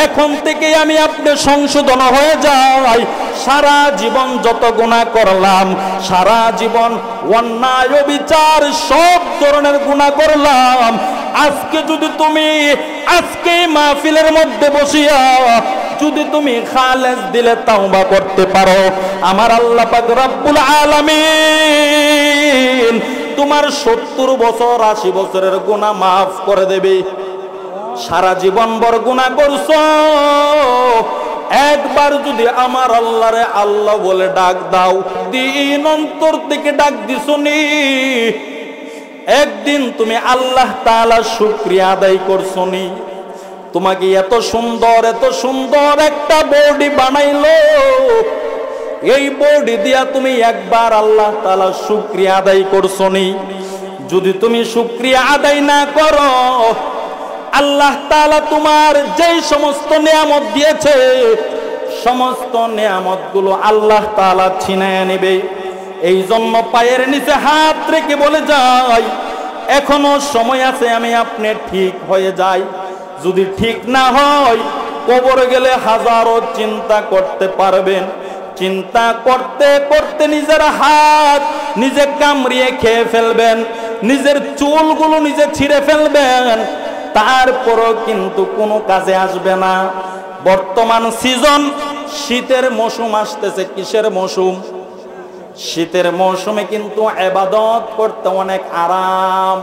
এখন থেকেই আমি আপনি সংশোধন হয়ে যাই। সারা জীবন যত গুনাহ করলাম, সারা জীবন অন্যায় অবিচার সব ধরনের গুনাহ করলাম, আজকে যদি তুমি আজকে মাহফিলের মধ্যে বসিয়া যদি তুমি খালেস দিলে তাওবা করতে পারো, আমার আল্লাহ পাক রব্বুল আলামিন তোমার 70 বছর 80 বছরের গুনাহ মাফ করে দেবে। সারা জীবন ভর গুনাহ করছো, একবার যদি আমার আল্লাহরে আল্লাহ বলে ডাক দাও, দিন অন্তর থেকে ডাক দিছনি, একদিন তুমি আল্লাহ তাআলা শুকরিয়া আদায় করছনি। তোমাকে এত সুন্দর একটা বডি বানাইলো, এই বডি দিয়া তুমি একবার আল্লাহ তাআলা শুকরিয়া আদায় করছনি। যদি তুমি শুকরিয়া আদায় না করো, আল্লাহ তাআলা তোমার যেই সমস্ত নিয়ামত দিয়েছে, সমস্ত নিয়ামতগুলো আল্লাহ তাআলা ছিনায় নেবে। এই জন্য পায়ের নিচে হাত রেখে বলে যাই, এখনো সময় আছে, আমি আপনি ঠিক হয়ে যাই। যদি ঠিক না হয়, কবরে গেলে হাজারো চিন্তা করতে পারবেন। চিন্তা করতে করতে নিজের হাত নিজে কামড়িয়ে খেয়ে ফেলবেন, নিজের চুলগুলো নিজে ছিঁড়ে ফেলবেন, তারপরও কিন্তু কোনো কাজে আসবে না। বর্তমান সিজন, শীতের মৌসুম আসতেছে। কিসের মৌসুম? শীতের মৌসুমে কিন্তু ইবাদত করতে অনেক আরাম।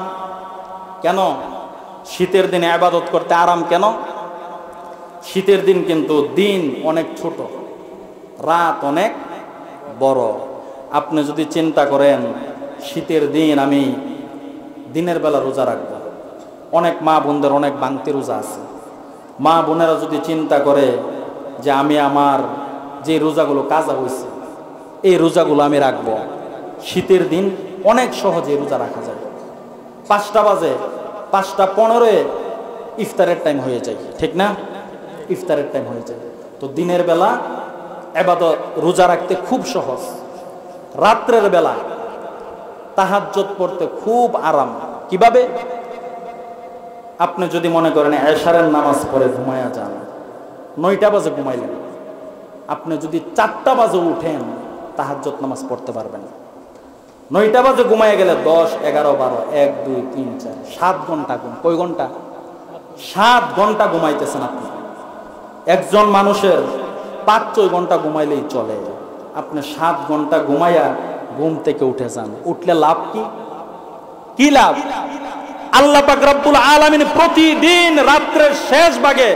কেন শীতের দিনে ইবাদত করতে আরাম? কেন? শীতের দিন কিন্তু দিন অনেক ছোট, রাত অনেক বড়। আপনি যদি চিন্তা করেন শীতের দিন আমি দিনের বেলা রোজা রাখবো, অনেক মা বোনদের অনেক ভাঙতি রোজা আছে। মা বোনেরা যদি চিন্তা করে যে আমি আমার যে রোজাগুলো কাজা হয়েছে, এই রোজাগুলো আমি রাখবো, শীতের দিন অনেক সহজে রোজা রাখা যায়। 5টা বাজে, 5:15 ইফতারের টাইম হয়ে যায়, ঠিক না? ইফতারের টাইম হয়ে যায়। তো দিনের বেলা ইবাদত রোজা রাখতে খুব সহজ, রাত্রের বেলা তাহাজ্জুদ পড়তে খুব আরাম। কিভাবে? আপনি যদি মনে করেন এশারের নামাজ পড়ে ঘুমায়া যান, 9টা বাজে ঘুমাইলেন, আপনি যদি 4টা বাজে উঠেন তাহাজ্জুদ নামাজ পড়তে পারবেন। 9টা বাজে ঘুমায় গেলে 10, 11, 12, 1, 2, 3, 4, 7 ঘন্টা ঘুম। কয় ঘন্টা? 7 ঘন্টা ঘুমাইতেছেন আপনি। একজন মানুষের 5-6 ঘন্টা ঘুমাইলেই চলে। আপনি 7 ঘন্টা ঘুমাইয়া ঘুম থেকে উঠে যান, উঠলে লাভ কি? কি লাভ? আল্লাহ পাক রব্বুল আলামিন প্রতিদিন রাত্রের শেষ ভাগে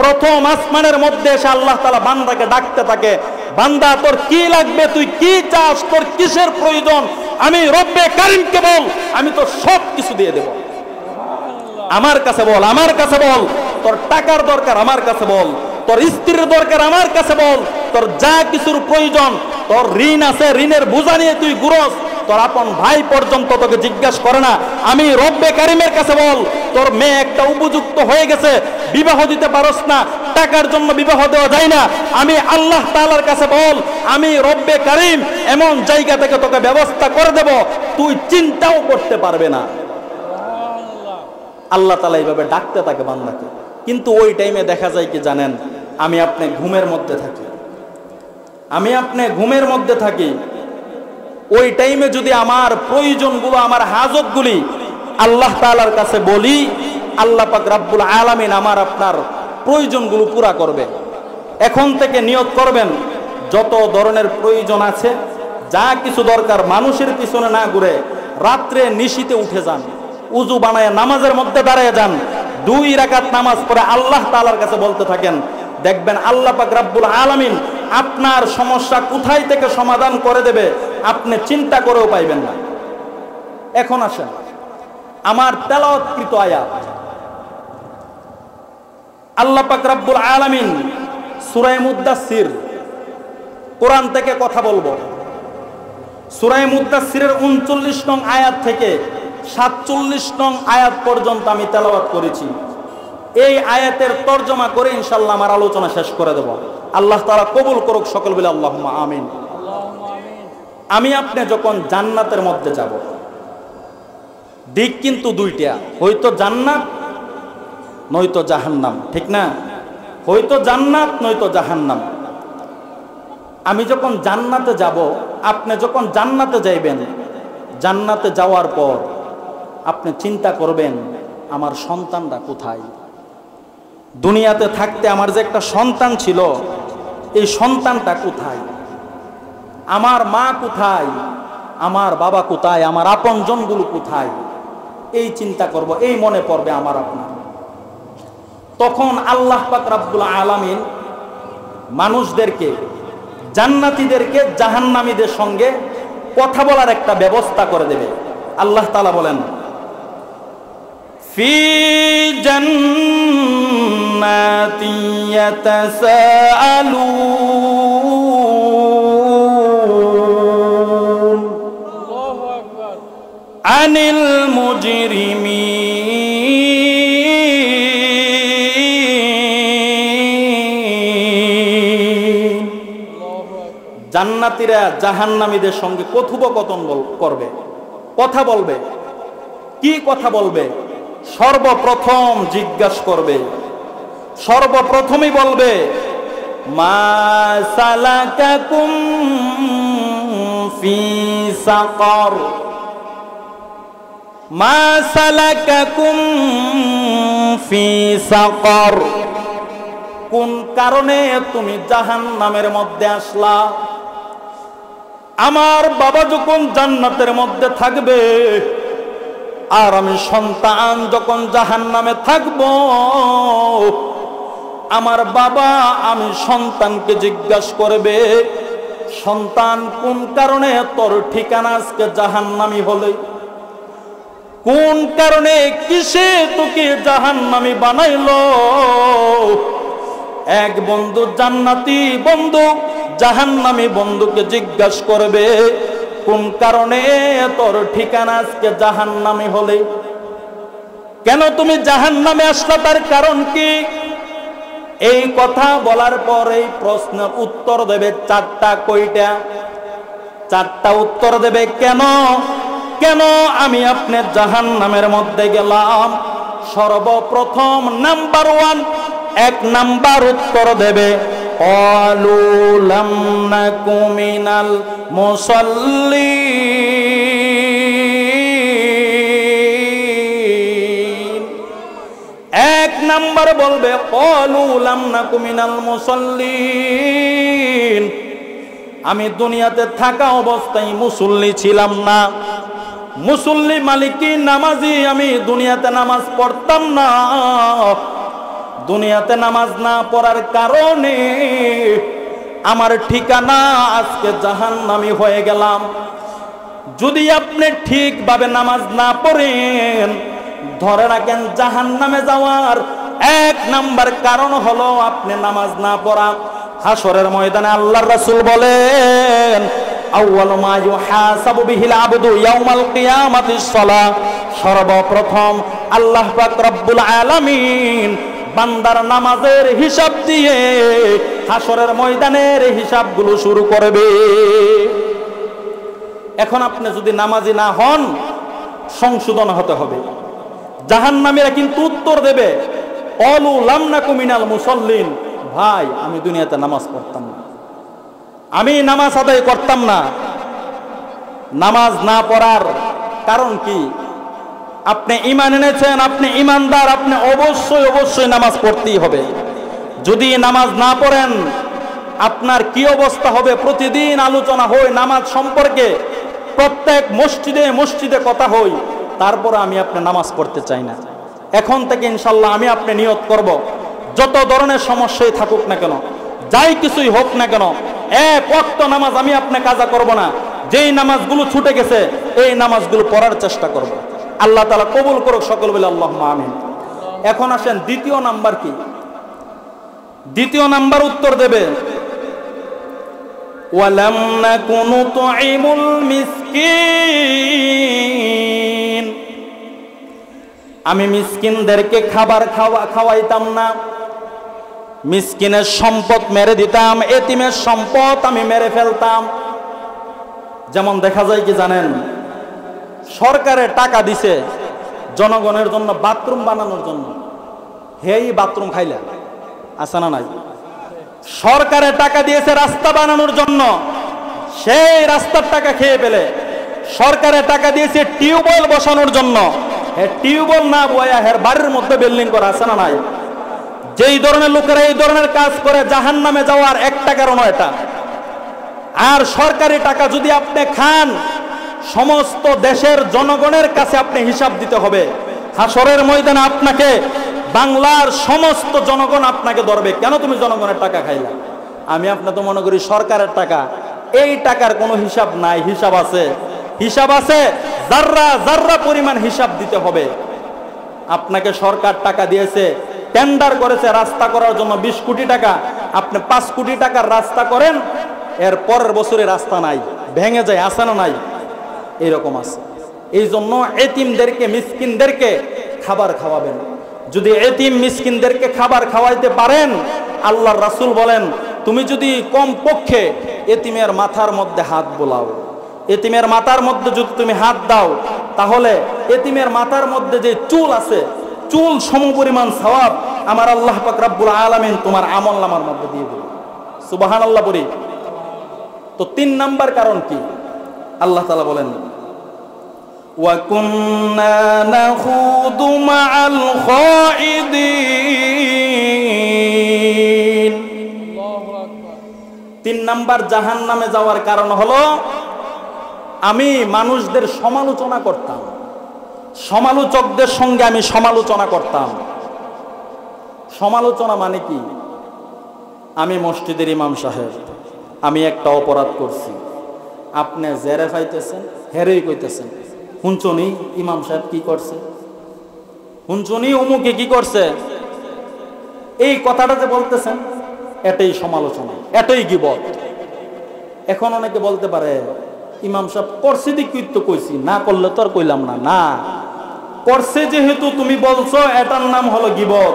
প্রথম আসমানের মধ্যে এসে আল্লাহ তাআলা বান্দাকে ডাকতে থাকে, বান্দা তোর কি লাগবে, তুই কি চাস, তোর কিসের প্রয়োজন, আমি রব্বে কারীমকে বল, আমি তো সব কিছু দিয়ে দেব। আমার কাছে বল, আমার কাছে বল। তোর টাকার দরকার, আমার কাছে বল। তোর স্ত্রীর দরকার, আমার কাছে বল। তোর যা কিছুর প্রয়োজন, তোর ঋণ আছে, ঋণের বোঝা নিয়ে তুই ঘুরস, তোর আপন ভাই পর্যন্ত তোকে জিজ্ঞাসা করে না, আমি রব্বে কারীমের কাছে বল। তোর মেয়ে একটা উপযুক্ত হয়ে গেছে, বিবাহ দিতে পারস না, টাকার জন্য বিবাহ দেওয়া যায় না, আমি আল্লাহ তাআলার কাছে বল, আমি রব্বে কারীম এমন জায়গা থেকে তোকে ব্যবস্থা করে দেব, তুই চিন্তাও করতে পারবে না। আল্লাহ তাআলা এইভাবে ডাকতে থাকে বান্দাকে। কিন্তু ওই টাইমে দেখা যায় কি জানেন, আমি আপনি ঘুমের মধ্যে থাকি, ওই টাইমে যদি আমার প্রয়োজনগুলো, আমার হাজতগুলি আল্লাহ তাআলার কাছে বলি, আল্লাহ পাক রব্বুল আলামিন আমার আপনার প্রয়োজনগুলো পুরা করবে। এখন থেকে নিয়ত করবেন, যত ধরনের প্রয়োজন আছে, যা কিছু দরকার, মানুষের পিছনে না ঘুরে রাত্রে নিশিতে উঠে যান, উজু বানায় নামাজের মধ্যে দাঁড়িয়ে যান, 2 রাকাত নামাজ পড়ে আল্লাহ তাআলার কাছে বলতে থাকেন। দেখবেন আল্লাহ পাক রব্বুল আলামিন আপনার সমস্যা কোথায় থেকে সমাধান করে দেবে আপনি চিন্তা করেও পাইবেন না। এখন আসেন আমার তেলাওয়াতকৃত আয়াত। আল্লাহ পাক রব্বুল আলামিন সূরা মুদ্দাসসির, কোরআন থেকে কথা বলবো, সূরা মুদ্দাসসিরের 39 নং আয়াত থেকে 47 নং আয়াত পর্যন্ত আমি তেলাওয়াত করেছি। এই আয়াতের তরজমা করে ইনশাআল্লাহ আমার আলোচনা শেষ করে দেব। আল্লাহ তাআলা কবুল করুক, সকল বলে আল্লাহুম্মা আমিন। আমি আপনি যখন জান্নাতের মধ্যে যাব, দিক কিন্তু 2টা, হয়তো জান্নাত নয়তো জাহান্নাম, ঠিক না? হয়তো জান্নাত নয়তো জাহান্নাম। আমি যখন জান্নাতে যাব, আপনি যখন জান্নাতে যাইবেন, জান্নাতে যাওয়ার পর আপনি চিন্তা করবেন আমার সন্তানটা কোথায়। দুনিয়াতে থাকতে আমার যে একটা সন্তান ছিল, এই সন্তানটা কোথায়, আমার মা কোথায়, আমার বাবা কোথায়, আমার আপনজনগুলো কোথায়, এই চিন্তা করব, এই মনে পড়বে আমার আপনার। তখন আল্লাহ পাক রব্বুল আলামিন মানুষদেরকে, জান্নাতীদেরকে জাহান্নামীদের সঙ্গে কথা বলার একটা ব্যবস্থা করে দেবে। আল্লাহ তাআলা বলেন, ফি জান্নাতি ইয়াতাসাআলুন আল্লাহু আকবার আনিল মুজরিমিন। জান্নাতীরা জাহান্নামীদের সঙ্গে কথোপকথন করবে, কথা বলবে। কি কথা বলবে? সর্বপ্রথম জিজ্ঞাসা করবে, সর্বপ্রথমই বলবে, মা সালাকাকুম ফি সাকার, মা সালাকাকুম ফি সাকার, কোন কারণে তুমি জাহান্নামের মধ্যে আসলা? আমার বাবা যখন জান্নাতের মধ্যে থাকবে আর আমি সন্তান যখন জাহান্নামে থাকব, আমার বাবা আমি সন্তানকে জিজ্ঞাসা করবে, সন্তান কোন কারণে তোর ঠিকানা আজকে জাহান্নামী হলে? কোন কারণে, কিসে তোকে জাহান্নামী বানাইলো? এক বন্ধু জান্নাতি বন্ধু জাহান্নামী বন্ধুকে জিজ্ঞাসা করবে, কোন কারণে তোর ঠিকানা আজকে জাহান্নামী হলে? কেন তুমি জাহান্নামে আসলা, তার কারণ কি? এই কথা বলার পর এই প্রশ্নের উত্তর দেবে 4টা। কয়টা? 4টা উত্তর দেবে। কেন কেন আমি আপনি জাহান্নামের মধ্যে গেলাম? সর্বপ্রথম নাম্বার 1, 1 নাম্বার উত্তর দেবে, ক্বালু লাম নাকু মিনাল মুসাল্লিন। 1 নাম্বার বলবে, ক্বালু লাম নাকু মিনাল মুসাল্লিন, আমি দুনিয়াতে থাকা অবস্থায় মুসল্লি ছিলাম না, মুসল্লি মালিকি নামাজি, আমি দুনিয়াতে নামাজ পড়তাম না। দুনিয়াতে নামাজ না পড়ার কারণে আমার ঠিকানা আজকে জাহান্নামী হয়ে গেলাম। যদি আপনি ঠিকভাবে নামাজ না পড়েন, ধরে রাখেন জাহান্নামে যাওয়ার 1 নাম্বার কারণ হলো আপনি নামাজ না পড়া। হাসরের ময়দানে আল্লাহর রাসূল বলেন, আউয়ালু মা ইউহাসাবু বিহিল আবদু ইয়াউমাল কিয়ামাতিস সালাহ, সর্বপ্রথম আল্লাহ পাক রব্বুল আলামিন বান্দার নামাজের হিসাব দিয়ে হাসরের ময়দানের হিসাবগুলো শুরু করবে। এখন আপনি যদি নামাজি না হন, সংশোধন হতে হবে। জাহান্নামীরা কিন্তু উত্তর দেবে অলু লাম নাকু মিনাল মুসাল্লিন, ভাই আমি দুনিয়াতে নামাজ পড়তাম না, আমি নামাজ আদায় করতাম না। নামাজ না পড়ার কারণ কি? আপনি ঈমান এনেছেন, আপনি ঈমানদার, আপনি অবশ্যই অবশ্যই নামাজ পড়তেই হবে। যদি নামাজ না পড়েন আপনার কি অবস্থা হবে? প্রতিদিন আলোচনা হয় নামাজ সম্পর্কে, প্রত্যেক মসজিদে মসজিদে কথা হয়, তারপর আমি আপনি নামাজ পড়তে চাই না। এখন থেকে ইনশাল্লাহ আমি আপনি নিয়ত করব, যত ধরনের সমস্যাই থাকুক না কেন, যাই কিছুই হোক না কেন, এক ওয়াক্ত নামাজ আমি আপনি কাজা করব না। যেই নামাজগুলো ছুটে গেছে এই নামাজগুলো পড়ার চেষ্টা করব। আল্লাহ তাআলা কবুল করুক, সকল বলে আল্লাহুম্মা আমিন। এখন আসেন দ্বিতীয় নাম্বার কি? দ্বিতীয় নাম্বার উত্তর দেবে ওয়ালাম নাকুনু তুইমুল মিসকিন, আমি মিসকিনদেরকে খাবার খাওয়াইতাম না, মিসকিনের সম্পদ মেরে দিতাম, এতিমের সম্পদ আমি মেরে ফেলতাম। যেমন দেখা যায় কি জানেন, সরকারের টাকা দিছে জনগণের জন্য বাথরুম বানানোর জন্য, হেই বাথরুম খাইলা আছে না নাই? সরকারের টাকা দিয়েছে রাস্তা বানানোর জন্য, সেই রাস্তার টাকা খেয়ে ফেলে। সরকারের টাকা দিয়েছে টিউবওয়েল বসানোর জন্য, টিউবওয়েল না বয়া হের বাড়ির মধ্যে বিল্ডিং করা আছে না নাই? যেই ধরনের লোকেরা এই ধরনের কাজ করে জাহান্নামে যাওয়ার একটা কারণ এটা। আর সরকারি টাকা যদি আপনি খান, সমস্ত দেশের জনগণের কাছে আপনি হিসাব দিতে হবে। হাসরের ময়দানে আপনাকে বাংলার সমস্ত জনগণ আপনাকে ধরবে, কেন তুমি জনগণের টাকা খাইলা? আমি আপনি তো মনে করি সরকারের টাকা, এই টাকার কোনো হিসাব নাই। হিসাব আছে, হিসাব আছে, জাররা জাররা পরিমাণ হিসাব দিতে হবে। আপনাকে সরকার টাকা দিয়েছে, টেন্ডার করেছে রাস্তা করার জন্য 20 কোটি টাকা, আপনি 5 কোটি টাকার রাস্তা করেন, এর পরের বছরে রাস্তা নাই, ভেঙে যায়, আছে না নাই? এইরকম আছে। এই জন্য এতিমদেরকে মিসকিনদেরকে খাবার খাওয়াবেন। যদি এতিম মিসকিনদেরকে খাবার খাওয়াইতে পারেন, আল্লাহর রাসূল বলেন তুমি যদি কম পক্ষে এতিমের মাথার মধ্যে হাত বোলাও, এতিমের মাথার মধ্যে যদি তুমি হাত দাও, তাহলে এতিমের মাথার মধ্যে যে চুল আছে, চুল সমপরিমাণ সওয়াব আমার আল্লাহ পাক রব্বুল আলামিন তোমার আমলনামার মধ্যে দিয়ে দিবেন। সুবহানাল্লাহ বলি। তো 3 নাম্বার কারণ কি? আল্লাহ তাআলা বলেন ওয়া কুন্না নাখুদু মাআল খাইদিন। আল্লাহু আকবার। 3 নাম্বার জাহান্নামে যাওয়ার কারণ হলো আমি মানুষদের সমালোচনা করতাম, সমালোচকদের সঙ্গে আমি সমালোচনা করতাম। সমালোচনা মানে কি? আমি মসজিদের ইমাম সাহেব, আমি একটা অপরাধ করছি, আপনি জেরে পাইতেছেন, হেরেই কইতেছেন হুঞ্চনি ইমাম সাহেব কি করছে, হুঞ্চনি অমুকে কি করছে, এই কথাটা যে বলতেছেন এটাই সমালোচনা, এটাই গীবত। এখন অনেকে বলতে পারে ইমাম সাহেব করছে দিক তো কইছি, না করলে তো আর কইলাম না। না, করছে যেহেতু তুমি বলছো, এটার নাম হলো গীবত।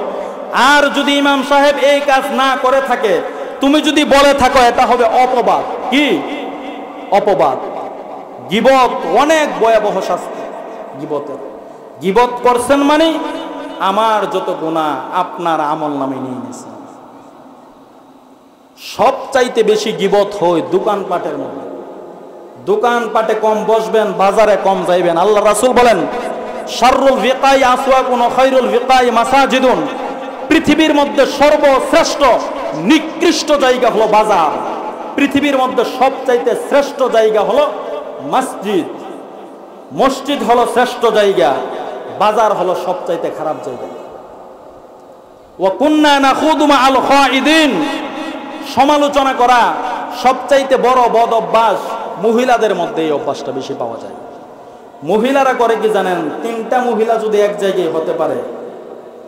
আর যদি ইমাম সাহেব এই কাজ না করে থাকে, তুমি যদি বলে থাকো, এটা হবে অপবাদ। কি অপবাদ? গীবত অনেক ভয়াবহ শাস্তি গীবতের। গীবত করছেন মানে আমার যত গুনাহ আপনার আমল নামে নিয়ে নিয়েছেন। সবচাইতে বেশি গীবত হয় দোকানপাটের মধ্যে। দোকানপাটে কম বসবেন, বাজারে কম যাইবেন। আল্লাহ রাসূল বলেন শাররুল বিকাই আসওয়াকুন খায়রুল বিকাই মাসাজিদুন, পৃথিবীর মধ্যে সর্বশ্রেষ্ঠ নিকৃষ্ট জায়গা হলো বাজার। পৃথিবীর মধ্যে সবচাইতে শ্রেষ্ঠ জায়গা হলো মসজিদ। মসজিদ হলো শ্রেষ্ঠ জায়গা, বাজার হলো সবচাইতে খারাপ জায়গা। ওয়া কুন্না নাখুদু মাআল খাইদিন, সমালোচনা করা সবচাইতে বড় বদ অভ্যাস। মহিলাদের মধ্যে এই অভ্যাসটা বেশি পাওয়া যায়। মহিলারা করে কি জানেন? 3টা মহিলা যদি এক জায়গায় হতে পারে,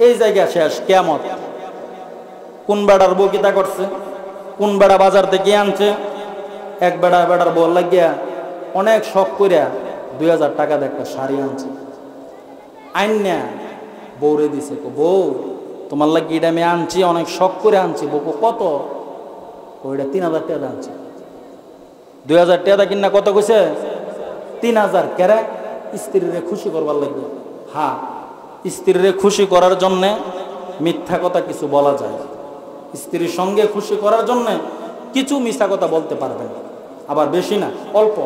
এই জায়গা শেষ, কিয়ামত। কোন বেড়ার বউ কিতা করছে, কোন বেড়া বাজার থেকে আনছে, এক বেড়ার বউ লাগিয়া অনেক শখ করিয়া 2000 টাকা দিয়ে একটা শাড়ি আনছে, আইনা বউরে দিছে, বউ তোমার লাগি এটা আমি আনছি, অনেক শখ করে আনছি। বউ কত? ওইটা 3000 টাকা আনছে। 2000 টাকা কিনা কত কইছে? 3000। কেরে? স্ত্রীরে খুশি করবার লাগবে। হ্যাঁ, স্ত্রীরে খুশি করার জন্যে মিথ্যা কথা কিছু বলা যায়, স্ত্রীর সঙ্গে খুশি করার জন্যে কিছু মিথ্যা কথা বলতে পারবেন, আবার বেশি না, অল্প।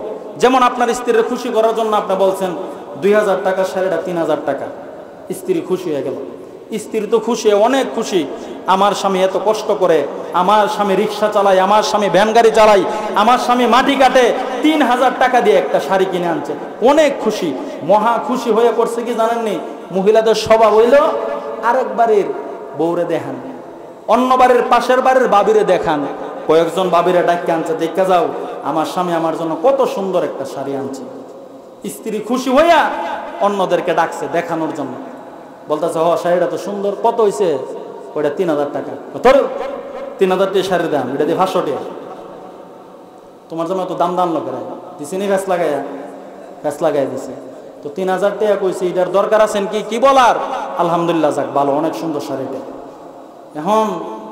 যেমন আপনার স্ত্রীর খুশি করার জন্য আপনি বলছেন 2000 টাকা শাড়িটা 3000 টাকা, স্ত্রী খুশি হয়ে গেল। স্ত্রী তো খুশি, অনেক খুশি, আমার স্বামী এত কষ্ট করে, আমার স্বামী রিক্সা চালায়, আমার স্বামী ভ্যান গাড়ি চালায়, আমার স্বামী মাটি কাটে, 3000 টাকা দিয়ে একটা শাড়ি কিনে আনছে, অনেক খুশি, মহা খুশি হয়ে পড়ছে। কি জানেননি, মহিলাদের স্বভাব হইল আরেক বাড়ির বউরে দেখান, অন্য বাড়ির পাশের বাড়ির বাবিরে দেখান, কয়েকজন বাবিরে ডাক্কে আনছে, দেখা যাও আমার স্বামী আমার জন্য কত সুন্দর একটা শাড়ি আনছে। স্ত্রী খুশি হইয়া অন্যদেরকে ডাকছে দেখানোর জন্য, বলতেছে হ শাড়িটা তো সুন্দর, কত হয়েছে, ওইটা 3000 টাকা। তোর 3000 টাকা শাড়ির দাম, এটা দিয়ে 500 টাকা, তোমার জন্য তো দাম দাম লোকেরা দিছে নি, ফ্যাস লাগাই দিছে, তো 3000 টাকা কইছে, এটার দরকার আছেন কি, কি বলার, আলহামদুলিল্লাহ যাক ভালো, অনেক সুন্দর শাড়িটা। এখন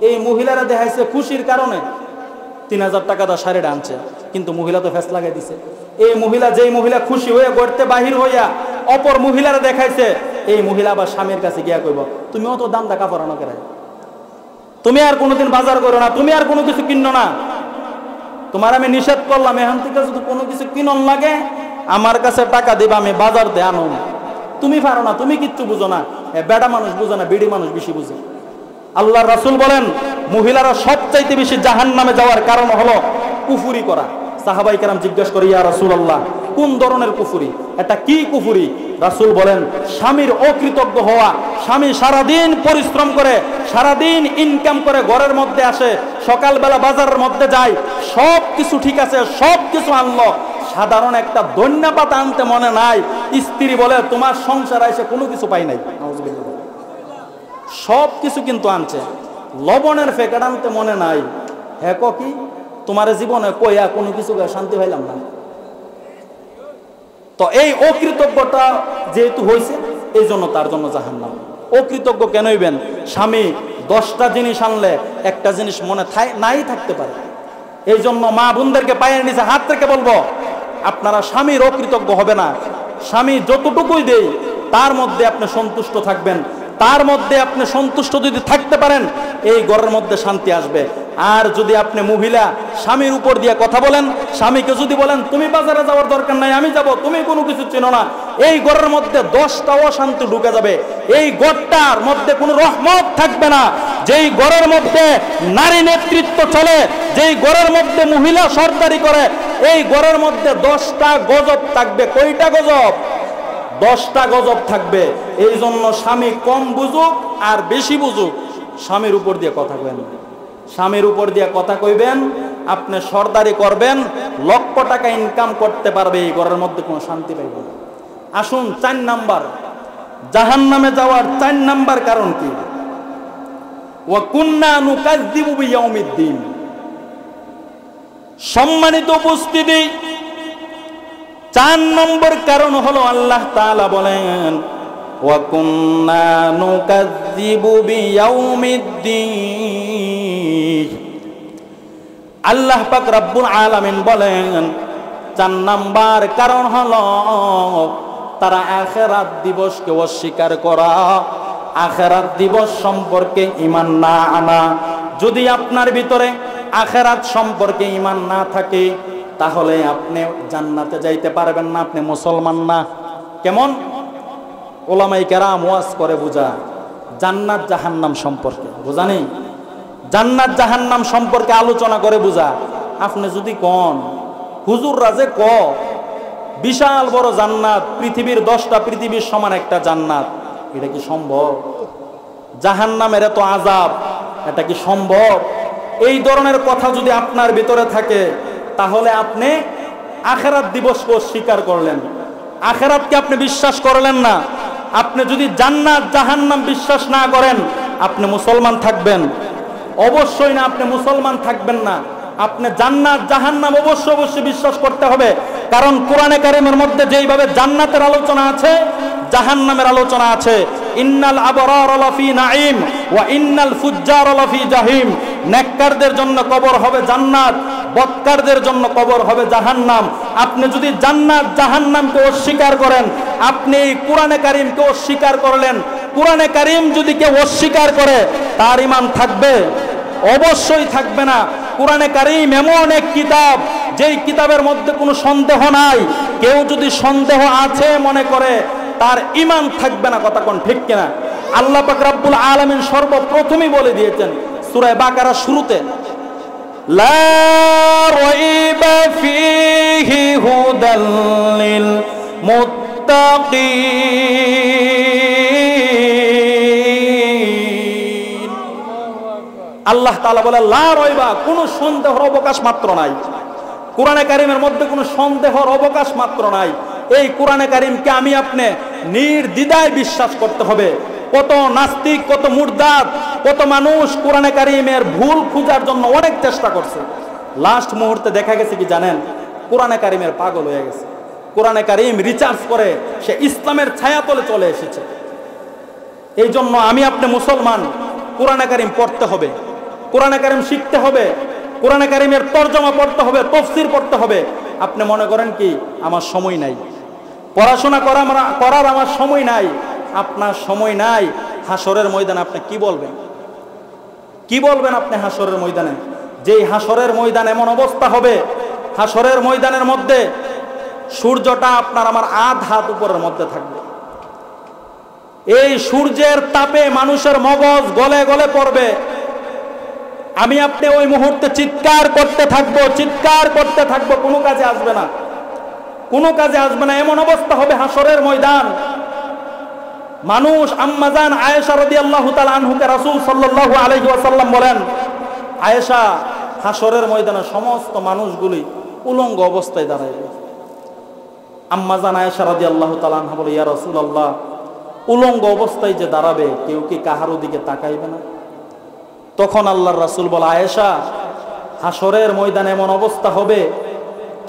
এই মহিলারা দেখাইছে খুশির কারণে 3000 টাকা দা শাড়িটা আনছে, কিন্তু মহিলা তো ফ্যাস লাগাই দিছে। এই মহিলা, যেই মহিলা খুশি হয়ে গড়তে বাহির হইয়া অপর মহিলারা দেখাইছে, এই মহিলা আবার স্বামীর কাছে গিয়া কইব, তুমিও তো দাম টাকা পড়ানো কেন, তুমি আর কোনোদিন বাজার করো না, তুমি আর কোনো কিছু কিনো না, তোমার আমি নিষেধ করলাম, এখন থেকে যদি কোনো কিছু কিনন লাগে আমার কাছে টাকা দিবা, আমি বাজার দিয়ে আনো। তুমি পারো না, তুমি কিচ্ছু বুঝো না, বেড়া মানুষ বুঝো না, বিড়ি মানুষ বেশি বুঝে। আল্লাহ রাসূল বলেন মহিলারা সবচাইতে বেশি জাহান্নামে যাওয়ার কারণ হলো কুফরি করা। সাহাবায়ে কেরাম জিজ্ঞেস করে, ইয়া রাসূলুল্লাহ কোন ধরনের কুফরি, এটা কি কুফরি? রাসূল বলেন স্বামীর অকৃতজ্ঞ হওয়া। স্বামী সারাদিন পরিশ্রম করে, সারাদিন ইনকাম করে ঘরের মধ্যে আসে, সকালবেলা বাজারের মধ্যে যায়, সব কিছু ঠিক আছে, সব কিছু আনলো, সাধারণ একটা ধনিয়া পাতা আনতে মনে নাই, স্ত্রী বলে তোমার সংসার এসে কোনো কিছু পাই নাই, সব কিছু কিন্তু আনছে, লবণের প্যাকেট আনতে মনে নাই, হ্যাঁ কি তোমার জীবনে কইয়া কোনো কিছু শান্তি পাইলাম না। তো এই অকৃতজ্ঞতা যেহেতু হয়েছে, এই জন্য তার জন্য জাহান্নাম। অকৃতজ্ঞ কেন হইবেন? স্বামী 10টা জিনিস আনলে একটা জিনিস মনে নাই থাকতে পারে। এই জন্য মা বোনদেরকে পায়ের নিচে হাত রেখে বলবো, আপনারা স্বামীর অকৃতজ্ঞ হবে না। স্বামী যতটুকুই দেই তার মধ্যে আপনি সন্তুষ্ট থাকবেন, তার মধ্যে আপনি সন্তুষ্ট যদি থাকতে পারেন এই ঘরের মধ্যে শান্তি আসবে। আর যদি আপনি মহিলা স্বামীর উপর দিয়ে কথা বলেন, স্বামীকে যদি বলেন তুমি বাজারে যাওয়ার দরকার নাই, আমি যাব, তুমি কোনো কিছু চেনো না, এই ঘরের মধ্যে 10টা অশান্তি ঢুকে যাবে, এই ঘরটার মধ্যে কোনো রহমত থাকবে না। যেই ঘরের মধ্যে নারী নেতৃত্ব চলে, যেই ঘরের মধ্যে মহিলা সরকারি করে, এই ঘরের মধ্যে 10টা গজব থাকবে। কয়টা গজব? 10টা গজব থাকবে। এই জন্য স্বামী কম বুঝুক আর বেশি বুঝুক, স্বামীর উপর দিয়ে কথা কইবেন, স্বামীর উপর দিয়ে কথা কইবেন, আপনি সরদারি করবেন, লক্ষ টাকা ইনকাম করতে পারবে, এই ঘরের মধ্যে কোনো শান্তি পাইবে না। আসুন 4 নাম্বার, জাহান্নামে যাওয়ার 4 নাম্বার কারণ কি? ওয়া কুন্না নুকাযযিবু বিয়াউমিদ্দিন। সম্মানিত উপস্থিতি, 4 নম্বর কারণ হলো আল্লাহ তাআলা বলেন ওয়া কুন্না নুকাযযিবু বিয়াউমিদ্দিন। আল্লাহ পাক রব্বুল আলামিন বলেন 4 নাম্বার কারণ হলো তারা আখিরাত দিবসকে অস্বীকার করা, আখিরাত দিবস সম্পর্কে ঈমান না আনা। যদি আপনার ভিতরে আখিরাত সম্পর্কে ঈমান না থাকে তাহলে আপনি জান্নাতে যাইতে পারবেন না, আপনি মুসলমান না। কেমন? ওলামায়ে কেরাম ওয়াজ করে বুঝা, জান্নাত জাহান্নাম সম্পর্কে বুঝা নেই, জান্নাত জাহান্নাম সম্পর্কে আলোচনা করে বুঝা। আপনি যদি কোন হুজুররা যে বিশাল বড় জান্নাত, পৃথিবীর 10টা পৃথিবীর সমান একটা জান্নাত, এটা কি সম্ভব? জাহান্নামের এত আযাব, এটা কি সম্ভব? এই ধরনের কথা যদি আপনার ভিতরে থাকে তাহলে আপনি আখিরাত দিবসকে অস্বীকার করলেন, আখিরাতকে আপনি বিশ্বাস করলেন না। আপনি যদি জান্নাত জাহান্নাম বিশ্বাস না করেন আপনি মুসলমান থাকবেন? অবশ্যই না, আপনি মুসলমান থাকবেন না। আপনি জান্নাত জাহান্নাম অবশ্যই বিশ্বাস করতে হবে, কারণ কোরআনে কারীমের মধ্যে যেইভাবে জান্নাতের আলোচনা আছে জাহান্নামের আলোচনা আছে। ইন্নাল আবরার লাফি নাঈম ওয়া ইন্নাল ফুজ্জার লাফি জাহিম। নেককারদের জন্য কবর হবে জান্নাত, বদকারদের জন্য কবর হবে জাহান্নাম। আপনি যদি জান্নাত জাহান্নামকে অস্বীকার করেন, আপনি এই কোরআনে কারীমকে অস্বীকার করলেন। কোরআনে কারীম যদি কেউ অস্বীকার করে তার ঈমান থাকবে? অবশ্যই থাকবে না। কোরআনে কারীম এমন এক কিতাব, যেই কিতাবের মধ্যে কোনো সন্দেহ নাই। কেউ যদি সন্দেহ আছে মনে করে তার ঈমান থাকবে না। কথা কোন ঠিক কিনা? আল্লাহ পাক রব্বুল আলামিন সর্বপ্রথমই বলে দিয়েছেন সূরা বাকারার শুরুতে, লা রাইবা ফীহি হুদাল লিল মুত্তাকিন। আল্লাহ তাআলা বলে লা রাইবা, কোনো সন্দেহের অবকাশ মাত্র নাই। কোরআনে কারীমের মধ্যে কোনো সন্দেহের অবকাশ মাত্র নাই। এই কোরআনে কারীমকে আমি আপনি নির্দ্বিধায় বিশ্বাস করতে হবে। কত নাস্তিক, কত মুরতাদ, কত মানুষ কোরআনে কারীমের ভুল খোঁজার জন্য অনেক চেষ্টা করছে। লাস্ট মুহূর্তে দেখা গেছে কি জানেন? কোরআনে কারীমের পাগল হয়ে গেছে। কোরআনে কারীম রিচার্জ করে সে ইসলামের ছায়াতলে চলে এসেছে। এই জন্য আমি আপনি মুসলমান, কোরআনে কারীম পড়তে হবে, কোরআনে কারীম শিখতে হবে, কোরআনে কারীমের তরজমা পড়তে হবে, তাফসীর পড়তে হবে। আপনি মনে করেন কি আমার সময় নাই, পড়াশোনা করার আমার সময় নাই? আপনার সময় নাই। হাসরের ময়দানে আপনি কি বলবেন? কি বলবেন আপনি হাসরের ময়দানে? যেই হাসরের ময়দান এমন অবস্থা হবে, হাসরের ময়দানের মধ্যে সূর্যটা আপনার আমার আধ হাত উপরের মধ্যে থাকবে। এই সূর্যের তাপে মানুষের মগজ গলে গলে পড়বে। আমি আপনি ওই মুহূর্তে চিৎকার করতে থাকবো, চিৎকার করতে থাকবো, কোনো কাজে আসবে না, কোনো কাজে আসবে না। এমন অবস্থা হবে হাসরের ময়দান। মানুষ, আম্মাজান আয়েশা রাদিয়াল্লাহু তাআলা আনহুকে রাসূল সাল্লাল্লাহু আলাইহি ওয়াসাল্লাম বলেন, আয়েশা, হাসরের ময়দানে সমস্ত মানুষগুলি উলঙ্গ অবস্থায় দাঁড়াবে। আম্মাজান আয়েশা রাদিয়াল্লাহু তাআলা আনহা বলে, ইয়া রাসূলুল্লাহ, উলঙ্গ অবস্থায় যে দাঁড়াবে কেউ কি কাহারও দিকে তাকাইবে না? তখন আল্লাহর রাসূল বলে, আয়েশা, হাসরের ময়দানে এমন অবস্থা হবে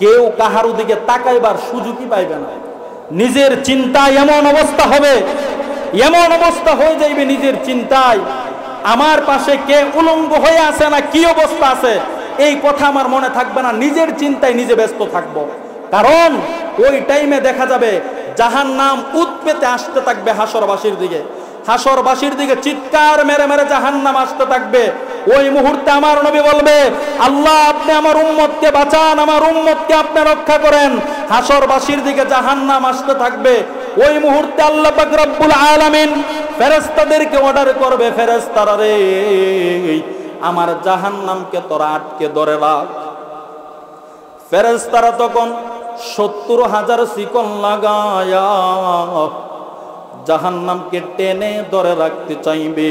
কেউ কাহারও দিকে তাকাইবার সুযোগই পাইবে না। নিজের চিন্তায় এমন অবস্থা হবে, এমন অবস্থা হয়ে যাইবে নিজের চিন্তায়, আমার পাশে কে উলঙ্গ হয়ে আছে না কি অবস্থা আছে এই কথা আমার মনে থাকবে না। নিজের চিন্তায় নিজে ব্যস্ত থাকবো। কারণ ওই টাইমে দেখা যাবে জাহান্নাম উৎপেতে আসতে থাকবে হাসরবাসীর দিকে, হাসরবাসীর দিকে চিৎকার মেরে মেরে জাহান্নাম আসতে থাকবে। ওই মুহূর্তে আমার নবী বলবে, আল্লাহ আপনি আমার উম্মতকে বাঁচান, আমার উম্মতকে আপনি রক্ষা করেন। হাসরবাসীর দিকে জাহান্নাম আসতে থাকবে। ওই মুহূর্তে আল্লাহ পাক রব্বুল আলামিন ফেরেশতাদেরকে অর্ডার করবে, ফেরেশতারা রে, আমার জাহান্নামকে তোরা আটকে ধরে রাখ। ফেরেশতারা তখন ৭০,০০০ শিকল লাগায়া জাহান্নামকে টেনে ধরে রাখতে চাইবে,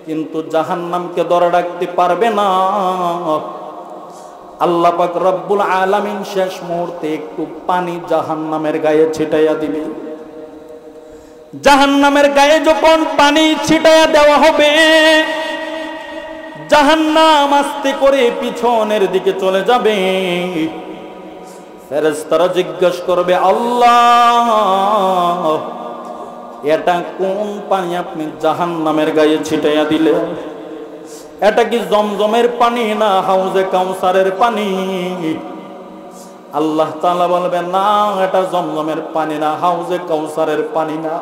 কিন্তু জাহান্নামকে ধরে রাখতে পারবে না। আল্লাহ পাক রব্বুল আলামিন শেষ মুহূর্তে একটু পানি জাহান্নামের গায়ে ছিটাইয়া দিবে। জাহান্নামের গায়ে যখন পানি ছিটাইয়া দেওয়া হবে, জাহান্নাম আস্তে করে পিছনের দিকে চলে যাবে। ফেরেশতারা জিজ্ঞাসা করবে, আল্লাহ এটা কোন পানি আপনি জাহান্নামের গায়ে ছিটাইয়া দিলেন? এটা কি জমজমের পানি না হাউজে কাউসারের পানি? আল্লাহ তাআলা বলবেন, না, এটা জমজমের পানি না, হাউজে কাউসারের পানি না।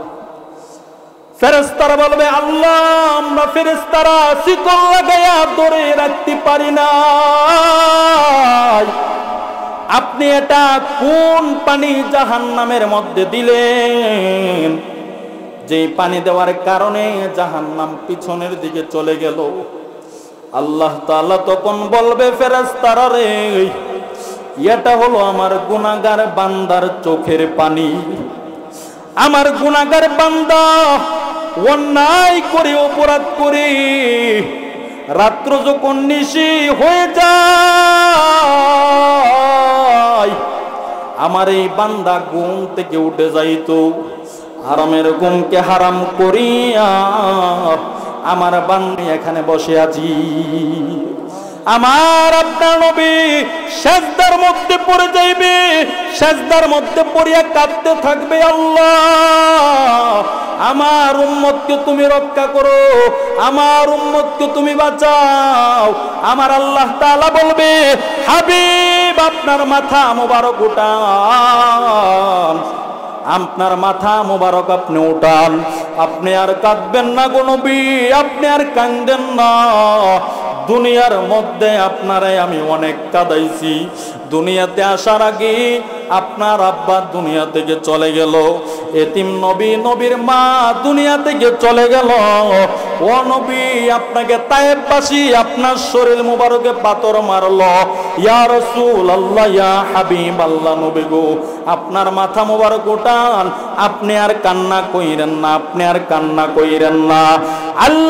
ফেরেশতারা বলবে, আল্লাহ আমরা ফেরেশতারা শিকল লাগাইয়া ধরে রাখতে পারি না, আপনি এটা কোন পানি জাহান্নামের মধ্যে দিলেন? যে পানি দেওয়ার কারণে জাহান্নাম পিছনের দিকে চলে গেল। আল্লাহ তাআলা তখন বলবে, ফেরেশতারা রে, এটা হলো আমার গুনাহগার বান্দার চোখের পানি। আমার গুনাহগার বান্দা অন্যায় করে, অপরাধ করে, রাত্র যখন নিশি হয়ে যায়, আমার এই বান্দা ঘুম থেকে উঠে যাইতো, হারামের ঘুমকে হারাম করিয়া আমার বান্দি এখানে বসে আছি। আমার আপনার নবী সিজদার মধ্যে পড়ে যাইবে, সিজদার মধ্যে পড়িয়া কাঁদতে থাকবে, আল্লাহ আমার উম্মতকে তুমি রক্ষা করো, আমার উম্মতকে তুমি বাঁচাও। আমার আল্লাহ তাআলা বলবে, হাবিব আপনার মাথা মোবারক উঠান, আপনার মাথা মোবারক আপনি উঠান, আপনি আর কাঁদবেন না গো নবী, আপনি আর কাঁদেন না। দুনিয়ার মধ্যে আপনারে আমি অনেক কাঁদাইছি, দুনিয়াতে আসার আগে আপনার আব্বা দুনিয়া থেকে চলে গেল, এতিম নবী নবীর মা দুনিয়া থেকে চলে গেল। ও নবী আপনাকে তায়েববাসী আপনার শরীর মোবারকে পাথর মারলো, ইয়া রাসূলুল্লাহ ইয়া হাবিব আল্লাহ নবী গো আপনার মাথা মোবারক উঠান, আপনি আর কান্না কইরেন না, আপনি আর কান্না কইরেন না। আল্লাহ